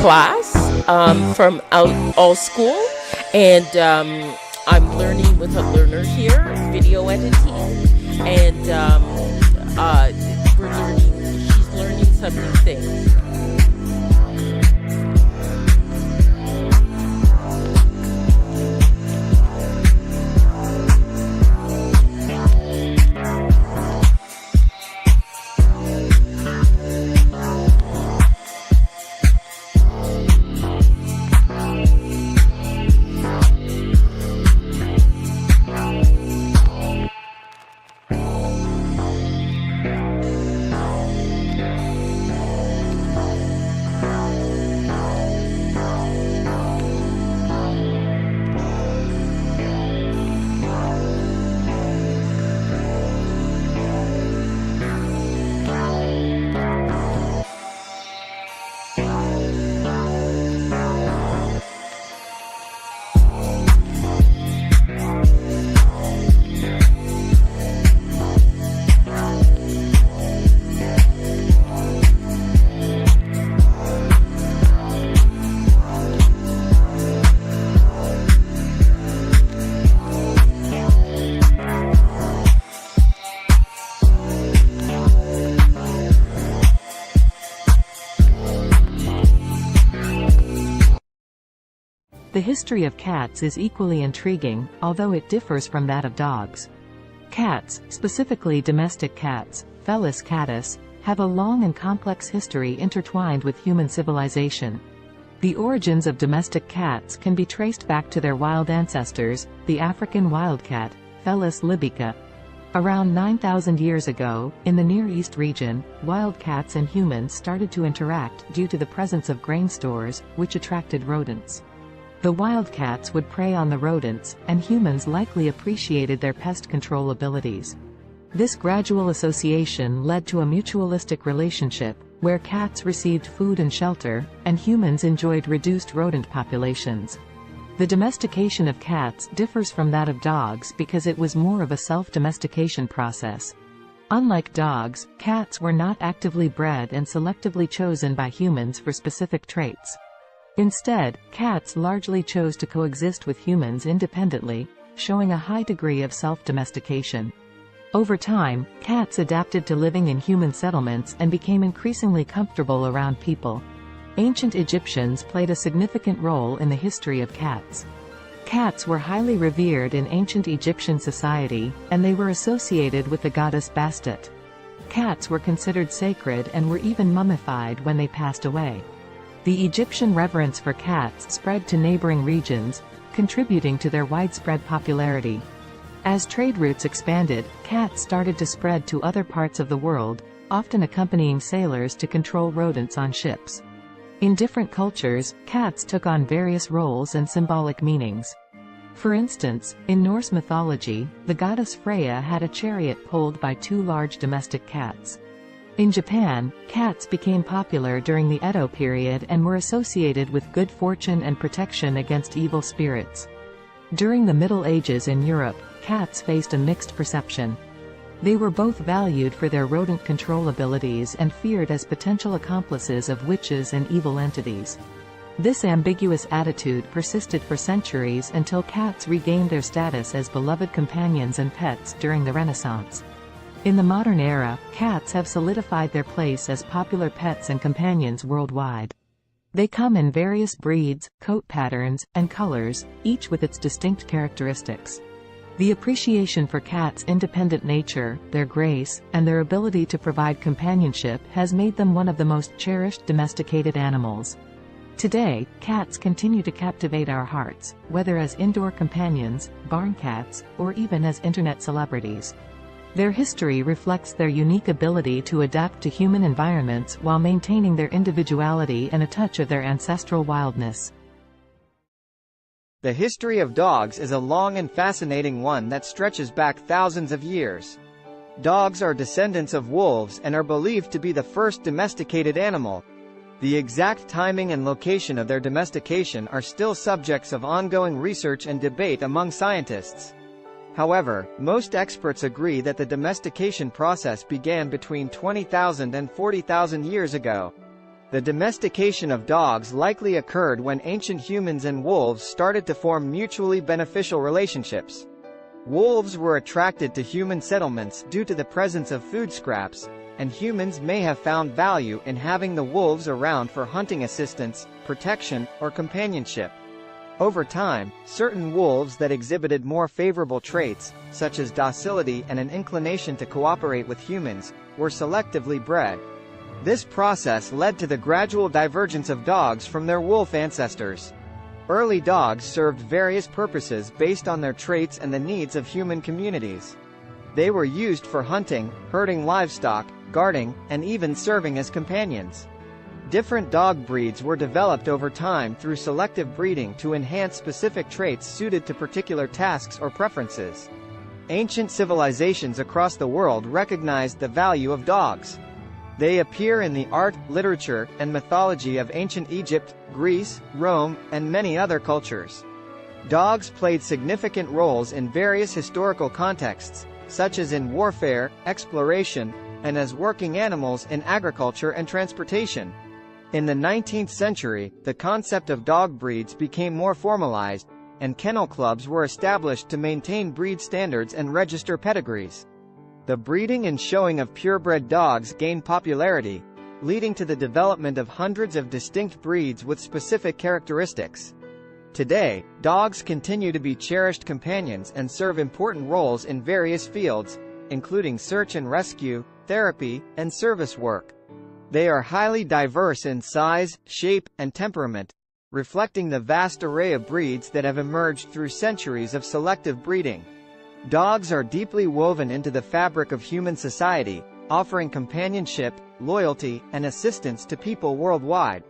class from all school, and I'm learning with a learner here, video editing, and she's learning some new things.
The history of cats is equally intriguing, although it differs from that of dogs. Cats, specifically domestic cats, Felis catus, have a long and complex history intertwined with human civilization. The origins of domestic cats can be traced back to their wild ancestors, the African wildcat, Felis libica. Around 9,000 years ago, in the Near East region, wild cats and humans started to interact due to the presence of grain stores, which attracted rodents. The wildcats would prey on the rodents, and humans likely appreciated their pest control abilities. This gradual association led to a mutualistic relationship, where cats received food and shelter, and humans enjoyed reduced rodent populations. The domestication of cats differs from that of dogs because it was more of a self-domestication process. Unlike dogs, cats were not actively bred and selectively chosen by humans for specific traits. Instead, cats largely chose to coexist with humans independently, showing a high degree of self-domestication. Over time, cats adapted to living in human settlements and became increasingly comfortable around people. Ancient Egyptians played a significant role in the history of cats. Cats were highly revered in ancient Egyptian society, and they were associated with the goddess Bastet. Cats were considered sacred and were even mummified when they passed away. The Egyptian reverence for cats spread to neighboring regions, contributing to their widespread popularity. As trade routes expanded, cats started to spread to other parts of the world, often accompanying sailors to control rodents on ships. In different cultures, cats took on various roles and symbolic meanings. For instance, in Norse mythology, the goddess Freya had a chariot pulled by two large domestic cats. In Japan, cats became popular during the Edo period and were associated with good fortune and protection against evil spirits. During the Middle Ages in Europe, cats faced a mixed perception. They were both valued for their rodent control abilities and feared as potential accomplices of witches and evil entities. This ambiguous attitude persisted for centuries until cats regained their status as beloved companions and pets during the Renaissance. In the modern era, cats have solidified their place as popular pets and companions worldwide. They come in various breeds, coat patterns, and colors, each with its distinct characteristics. The appreciation for cats' independent nature, their grace, and their ability to provide companionship has made them one of the most cherished domesticated animals. Today, cats continue to captivate our hearts, whether as indoor companions, barn cats, or even as internet celebrities. Their history reflects their unique ability to adapt to human environments while maintaining their individuality and a touch of their ancestral wildness.
The history of dogs is a long and fascinating one that stretches back thousands of years. Dogs are descendants of wolves and are believed to be the first domesticated animal. The exact timing and location of their domestication are still subjects of ongoing research and debate among scientists. However, most experts agree that the domestication process began between 20,000 and 40,000 years ago. The domestication of dogs likely occurred when ancient humans and wolves started to form mutually beneficial relationships. Wolves were attracted to human settlements due to the presence of food scraps, and humans may have found value in having the wolves around for hunting assistance, protection, or companionship. Over time, certain wolves that exhibited more favorable traits, such as docility and an inclination to cooperate with humans, were selectively bred. This process led to the gradual divergence of dogs from their wolf ancestors. Early dogs served various purposes based on their traits and the needs of human communities. They were used for hunting, herding livestock, guarding, and even serving as companions. Different dog breeds were developed over time through selective breeding to enhance specific traits suited to particular tasks or preferences. Ancient civilizations across the world recognized the value of dogs. They appear in the art, literature, and mythology of ancient Egypt, Greece, Rome, and many other cultures. Dogs played significant roles in various historical contexts, such as in warfare, exploration, and as working animals in agriculture and transportation. In the 19th century, the concept of dog breeds became more formalized, and kennel clubs were established to maintain breed standards and register pedigrees. The breeding and showing of purebred dogs gained popularity, leading to the development of hundreds of distinct breeds with specific characteristics. Today, dogs continue to be cherished companions and serve important roles in various fields, including search and rescue, therapy, and service work. They are highly diverse in size, shape, and temperament, reflecting the vast array of breeds that have emerged through centuries of selective breeding. Dogs are deeply woven into the fabric of human society, offering companionship, loyalty, and assistance to people worldwide.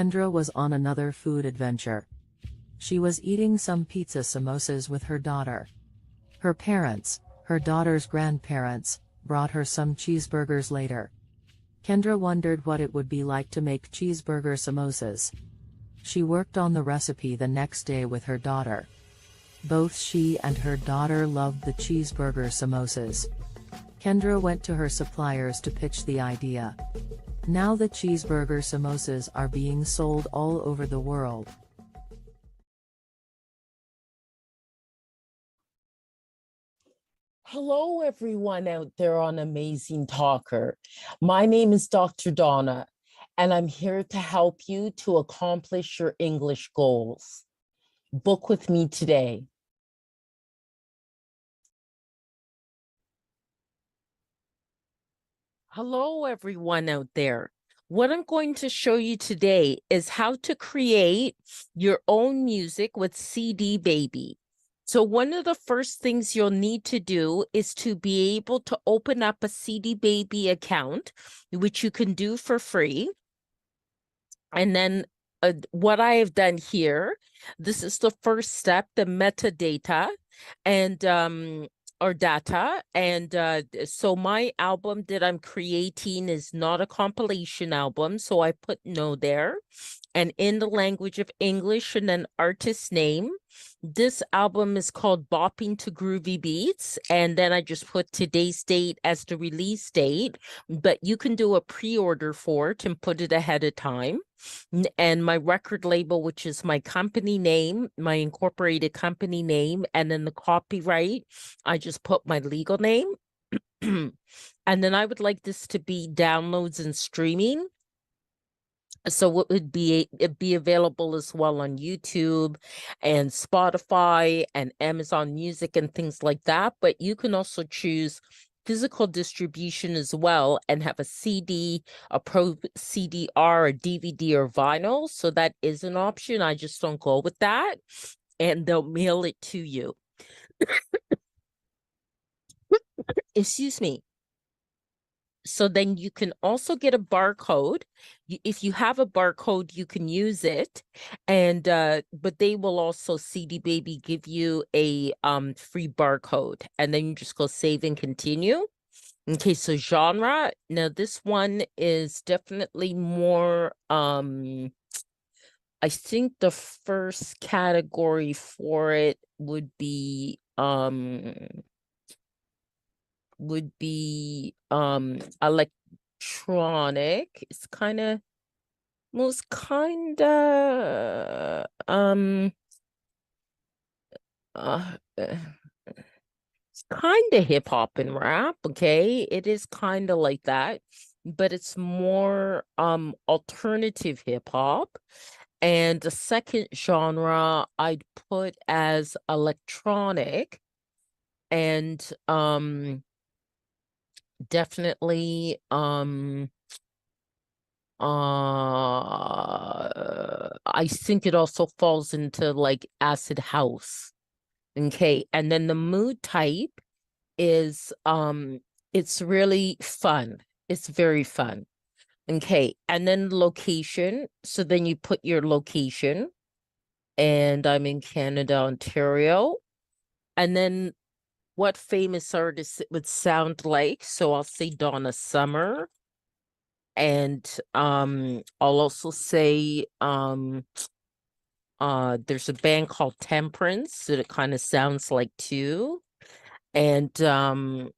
Kendra was on another food adventure. She was eating some pizza samosas with her daughter. Her parents, her daughter's grandparents, brought her some cheeseburgers later. Kendra wondered what it would be like to make cheeseburger samosas. She worked on the recipe the next day with her daughter. Both she and her daughter loved the cheeseburger samosas. Kendra went to her suppliers to pitch the idea. Now the cheeseburger samosas are being sold all over the world.
Hello, everyone out there on Amazing Talker. My name is Dr. Donna, and I'm here to help you to accomplish your English goals. Book with me today. Hello, everyone out there. What I'm going to show you today is how to create your own music with CD Baby. So one of the first things you'll need to do is to be able to open up a CD Baby account, which you can do for free. And then what I have done here, this is the first step, the metadata and or data. And so my album that I'm creating is not a compilation album. So I put no there. And in the language of English and an artist name. This album is called Bopping to Groovy Beats. And then I just put today's date as the release date. But you can do a pre-order for it and put it ahead of time. And my record label, which is my company name, my incorporated company name, and then the copyright, I just put my legal name. And then I would like this to be downloads and streaming. So it'd be available as well on YouTube and Spotify and Amazon Music and things like that. But you can also choose physical distribution as well and have a CD, a Pro CDR, a DVD, or vinyl. So that is an option. I just don't go with that. And they'll mail it to you. Excuse me. So then you can also get a barcode. If you have a barcode, you can use it. And but they will also CD Baby give you a free barcode. And then you just go save and continue. Okay, so genre. Now this one is definitely more I think the first category for it would be electronic. It's kind of most kind of it's kind of hip hop and rap. Okay, it is kind of like that, but it's more alternative hip hop. And the second genre I'd put as electronic, and definitely I think it also falls into like acid house. Okay, and then the mood type is it's really fun. It's very fun. Okay, and then location. So then you put your location, and I'm in Canada, Ontario. And then what famous artist it would sound like. So I'll say Donna Summer. And I'll also say there's a band called Temperance that it kind of sounds like too. And also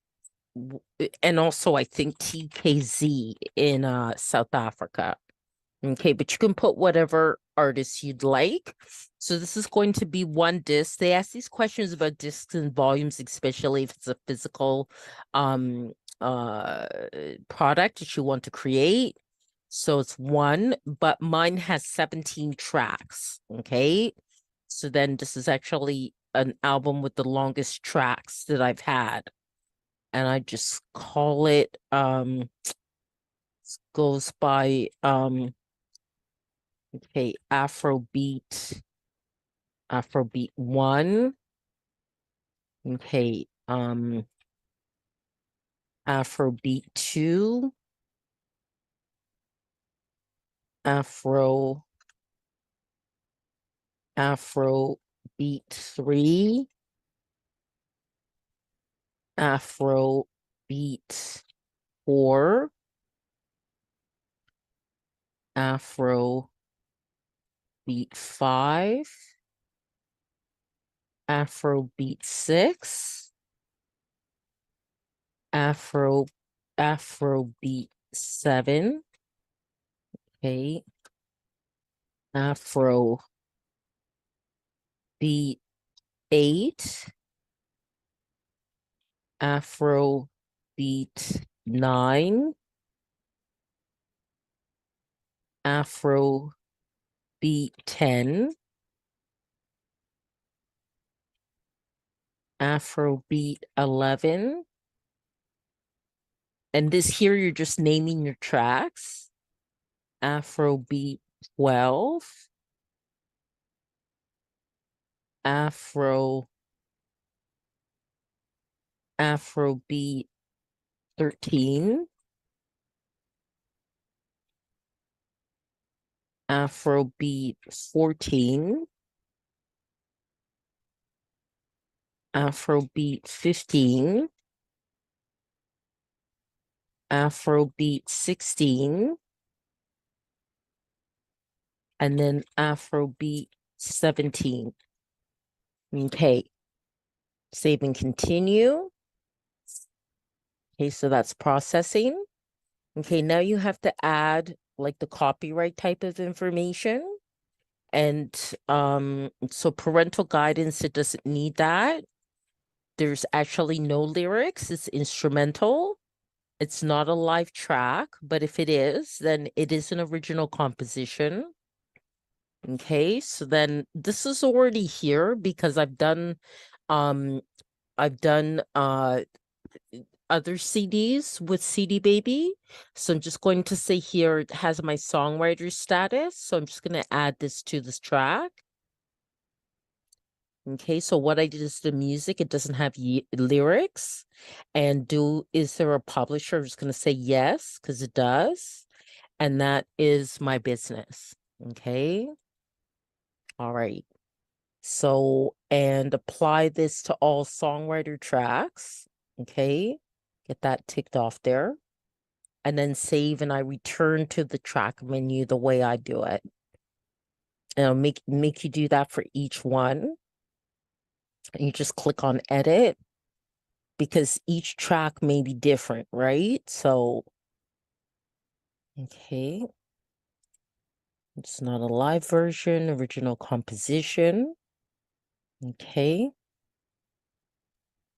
I think TKZ in South Africa. Okay, but you can put whatever artist you'd like. So this is going to be one disc. They ask these questions about discs and volumes, especially if it's a physical product that you want to create. So it's one, but mine has 17 tracks. Okay, so then this is actually an album with the longest tracks that I've had. And I just call it goes by okay, Afrobeat 1. Okay, Afrobeat 2. Afrobeat 3. Afrobeat 4. Afrobeat 5. Afrobeat 6. Afrobeat 7. Okay. Afrobeat 8. Afrobeat 9. Afrobeat 10. Afrobeat 11. And this here, you're just naming your tracks. Afrobeat 12, Afrobeat 13, Afrobeat 14, Afrobeat 15, Afrobeat 16, and then Afrobeat 17. Okay, save and continue. Okay, so that's processing. Okay, now you have to add like the copyright type of information. And so parental guidance, it doesn't need that. There's actually no lyrics, it's instrumental. It's not a live track, but if it is, then it is an original composition. Okay, so then this is already here because I've done other CDs with CD Baby. So I'm just going to say here it has my songwriter status. So I'm just going to add this to this track. Okay, so what I did is the music, it doesn't have lyrics. And is there a publisher? I'm just going to say yes, because it does. And that is my business. Okay. All right. So, and apply this to all songwriter tracks. Okay. Get that ticked off there. And then save, and I return to the track menu the way I do it. And I'll make you do that for each one. And you just click on edit because each track may be different, right? So, okay. It's not a live version, original composition. Okay.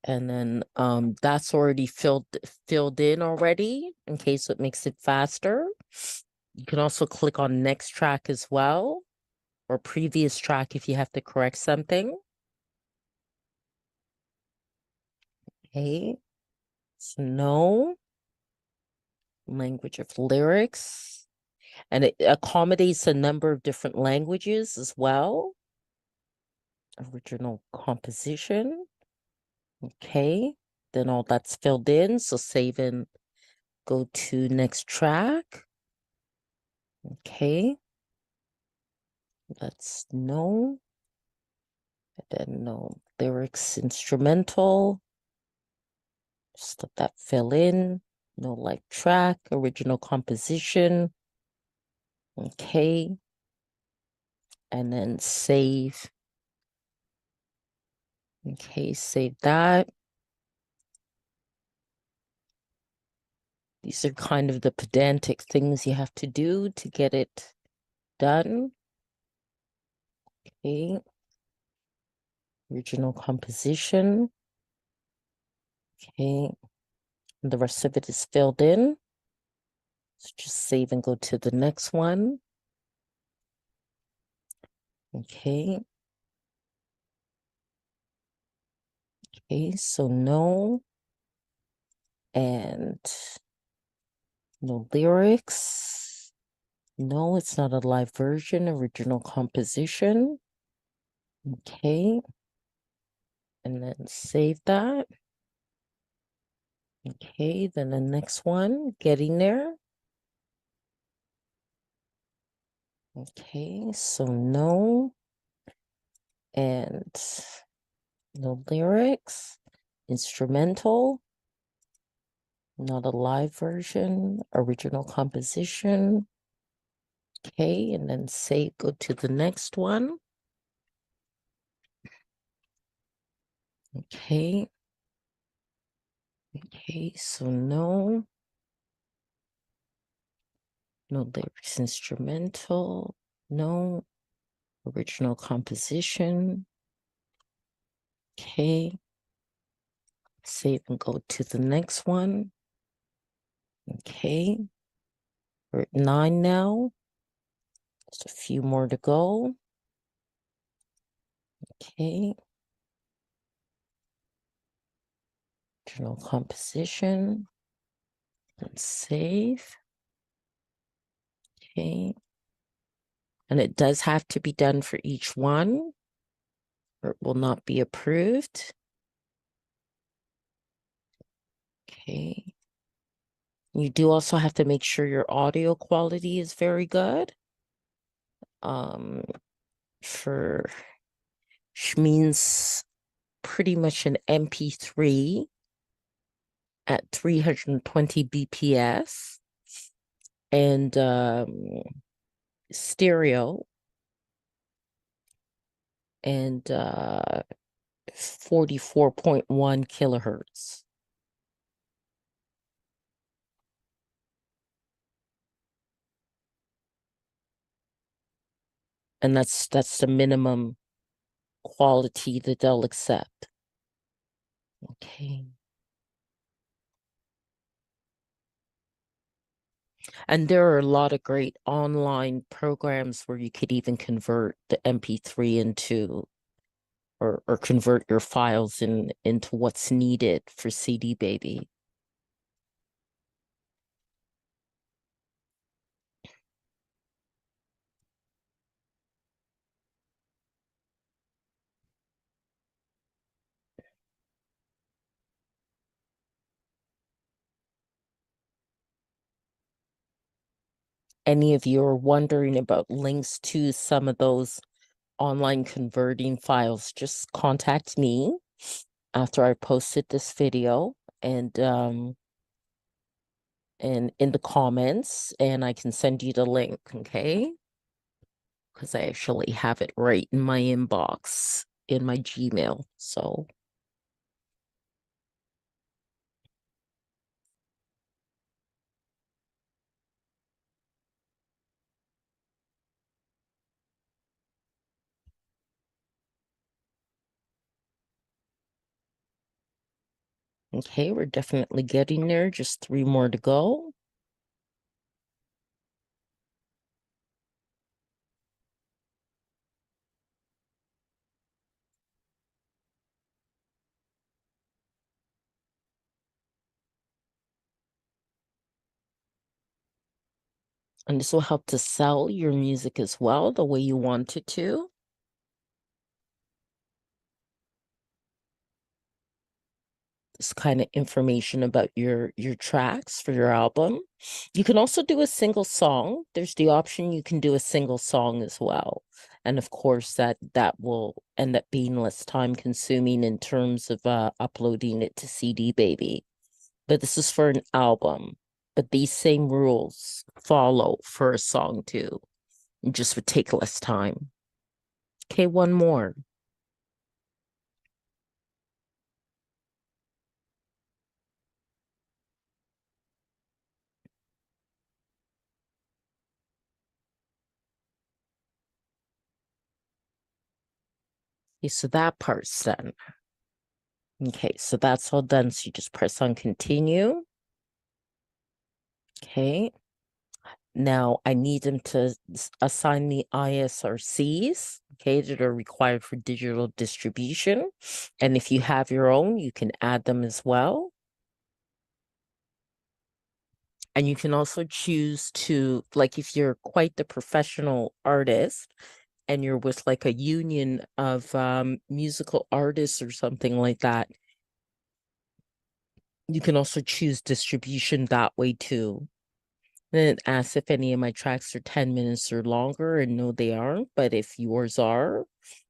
And then that's already filled in already. Okay, so it makes it faster. You can also click on next track as well, or previous track if you have to correct something. Okay, so no language of lyrics, and it accommodates a number of different languages as well. Original composition. Okay, then all that's filled in, so save and go to next track. Okay, that's no, and then no lyrics, instrumental. Just let that fill in. No live track, original composition. Okay, and then save. Okay, save that. These are kind of the pedantic things you have to do to get it done. Okay. Original composition. Okay. And the rest of it is filled in. So just save and go to the next one. Okay. Okay, so no. And no lyrics. No, it's not a live version, original composition. Okay. And then save that. Okay, then the next one, getting there. Okay, so no. And no lyrics. Instrumental. Not a live version. Original composition. Okay, and then save, go to the next one. Okay. Okay, so no. No lyrics, instrumental. No. Original composition. Okay. Save and go to the next one. Okay. We're at 9 now. Just a few more to go. Okay. Original composition. And save. Okay. And it does have to be done for each one, or it will not be approved. Okay. You do also have to make sure your audio quality is very good. For which means pretty much an MP3 at 320 BPS and stereo and 44.1 kilohertz. And that's the minimum quality that they'll accept. Okay. And there are a lot of great online programs where you could even convert the MP3 into or convert your files into what's needed for CD Baby. Any of you are wondering about links to some of those online converting files, just contact me after I posted this video and in the comments, and I can send you the link, okay? Because I actually have it right in my inbox in my Gmail. So okay, we're definitely getting there. Just 3 more to go. And this will help to sell your music as well, the way you want it to. This kind of information about your tracks for your album. You can also do a single song. There's the option you can do a single song as well. And of course that will end up being less time consuming in terms of uploading it to CD Baby. But this is for an album. But these same rules follow for a song too. It just would take less time. Okay, one more. Okay, so that part's done. Okay, so that's all done. So you just press on continue. Okay. Now I need them to assign the ISRCs, okay, that are required for digital distribution. And if you have your own, you can add them as well. And you can also choose to, like, if you're quite the professional artist and you're with like a union of musical artists or something like that, you can also choose distribution that way too. Then it asks if any of my tracks are 10 minutes or longer, and no, they aren't. But if yours are,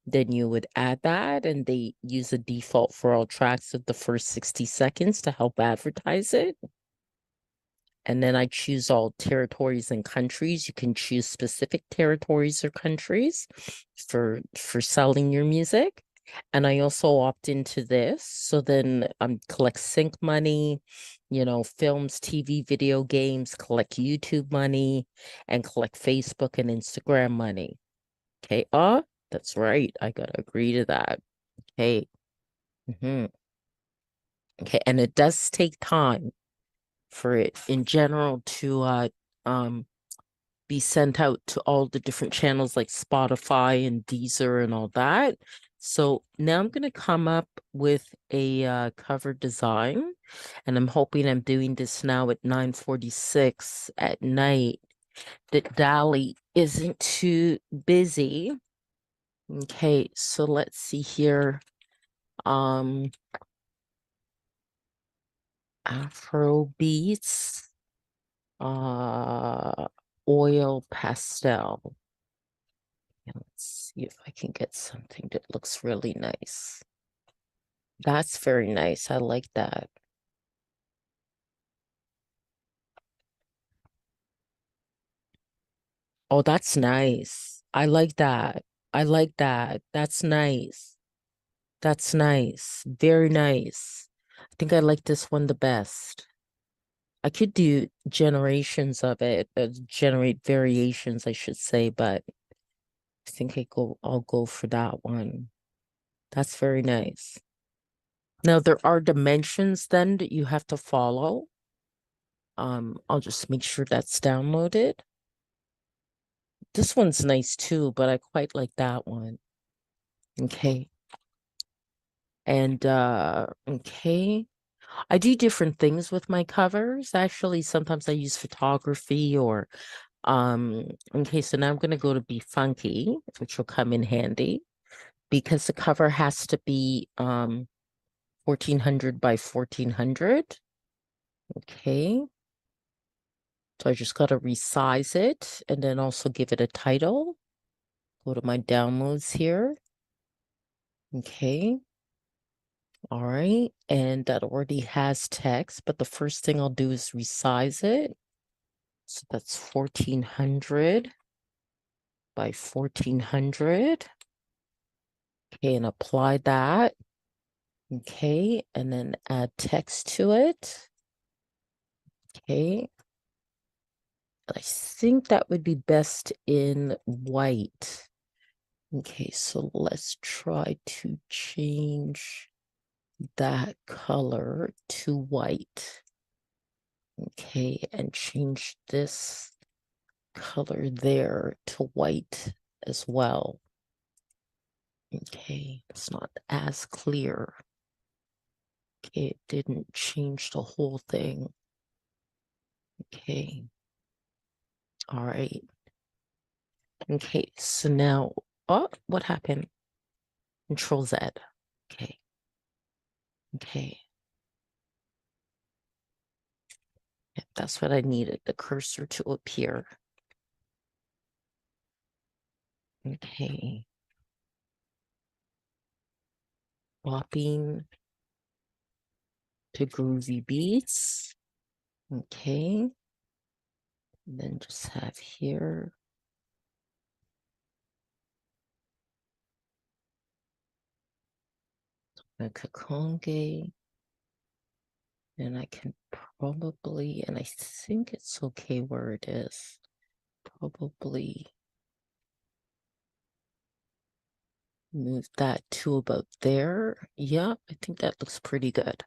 then you would add that, and they use a default for all tracks of the first 60 seconds to help advertise it. And then I choose all territories and countries. You can choose specific territories or countries for selling your music. And I also opt into this. So then collect sync money, films, TV, video games, collect YouTube money, and collect Facebook and Instagram money. Okay. That's right. I gotta agree to that. Okay. Okay. And it does take time for it in general to be sent out to all the different channels like Spotify and Deezer and all that. So now I'm going to come up with a cover design, and I'm hoping I'm doing this now at 9:46 at night that Dolly isn't too busy. Okay, so let's see here. Afro beats, oil pastel. And let's see if I can get something that looks really nice. That's very nice. I like that. Oh, that's nice. I like that. I like that. That's nice. That's nice. Very nice. I think I like this one the best. I could do generations of it, generate variations, I should say, but I think I'll go for that one. That's very nice. Now there are dimensions then that you have to follow. I'll just make sure that's downloaded. This one's nice too, but I quite like that one. Okay. And okay. I do different things with my covers. Actually, sometimes I use photography or okay, so now I'm gonna go to Be Funky, which will come in handy because the cover has to be 1400 by 1400. Okay. So I just got to resize it and then also give it a title. Go to my downloads here. Okay. All right. And that already has text, but the first thing I'll do is resize it. So that's 1400 by 1400. Okay. And apply that. Okay. And then add text to it. Okay. I think that would be best in white. Okay, so let's try to change that color to white. Okay, and change this color there to white as well. Okay, it's not as clear. Okay, it didn't change the whole thing. Okay. All right. Okay, so now, oh, what happened? Control Z. Okay. Okay. Yep, that's what I needed, the cursor to appear. Okay. Bopping to groovy beats. Okay. And then just have here. Donna Kakonge. And I can probably, and I think it's okay where it is. Probably move that to about there. Yeah, I think that looks pretty good.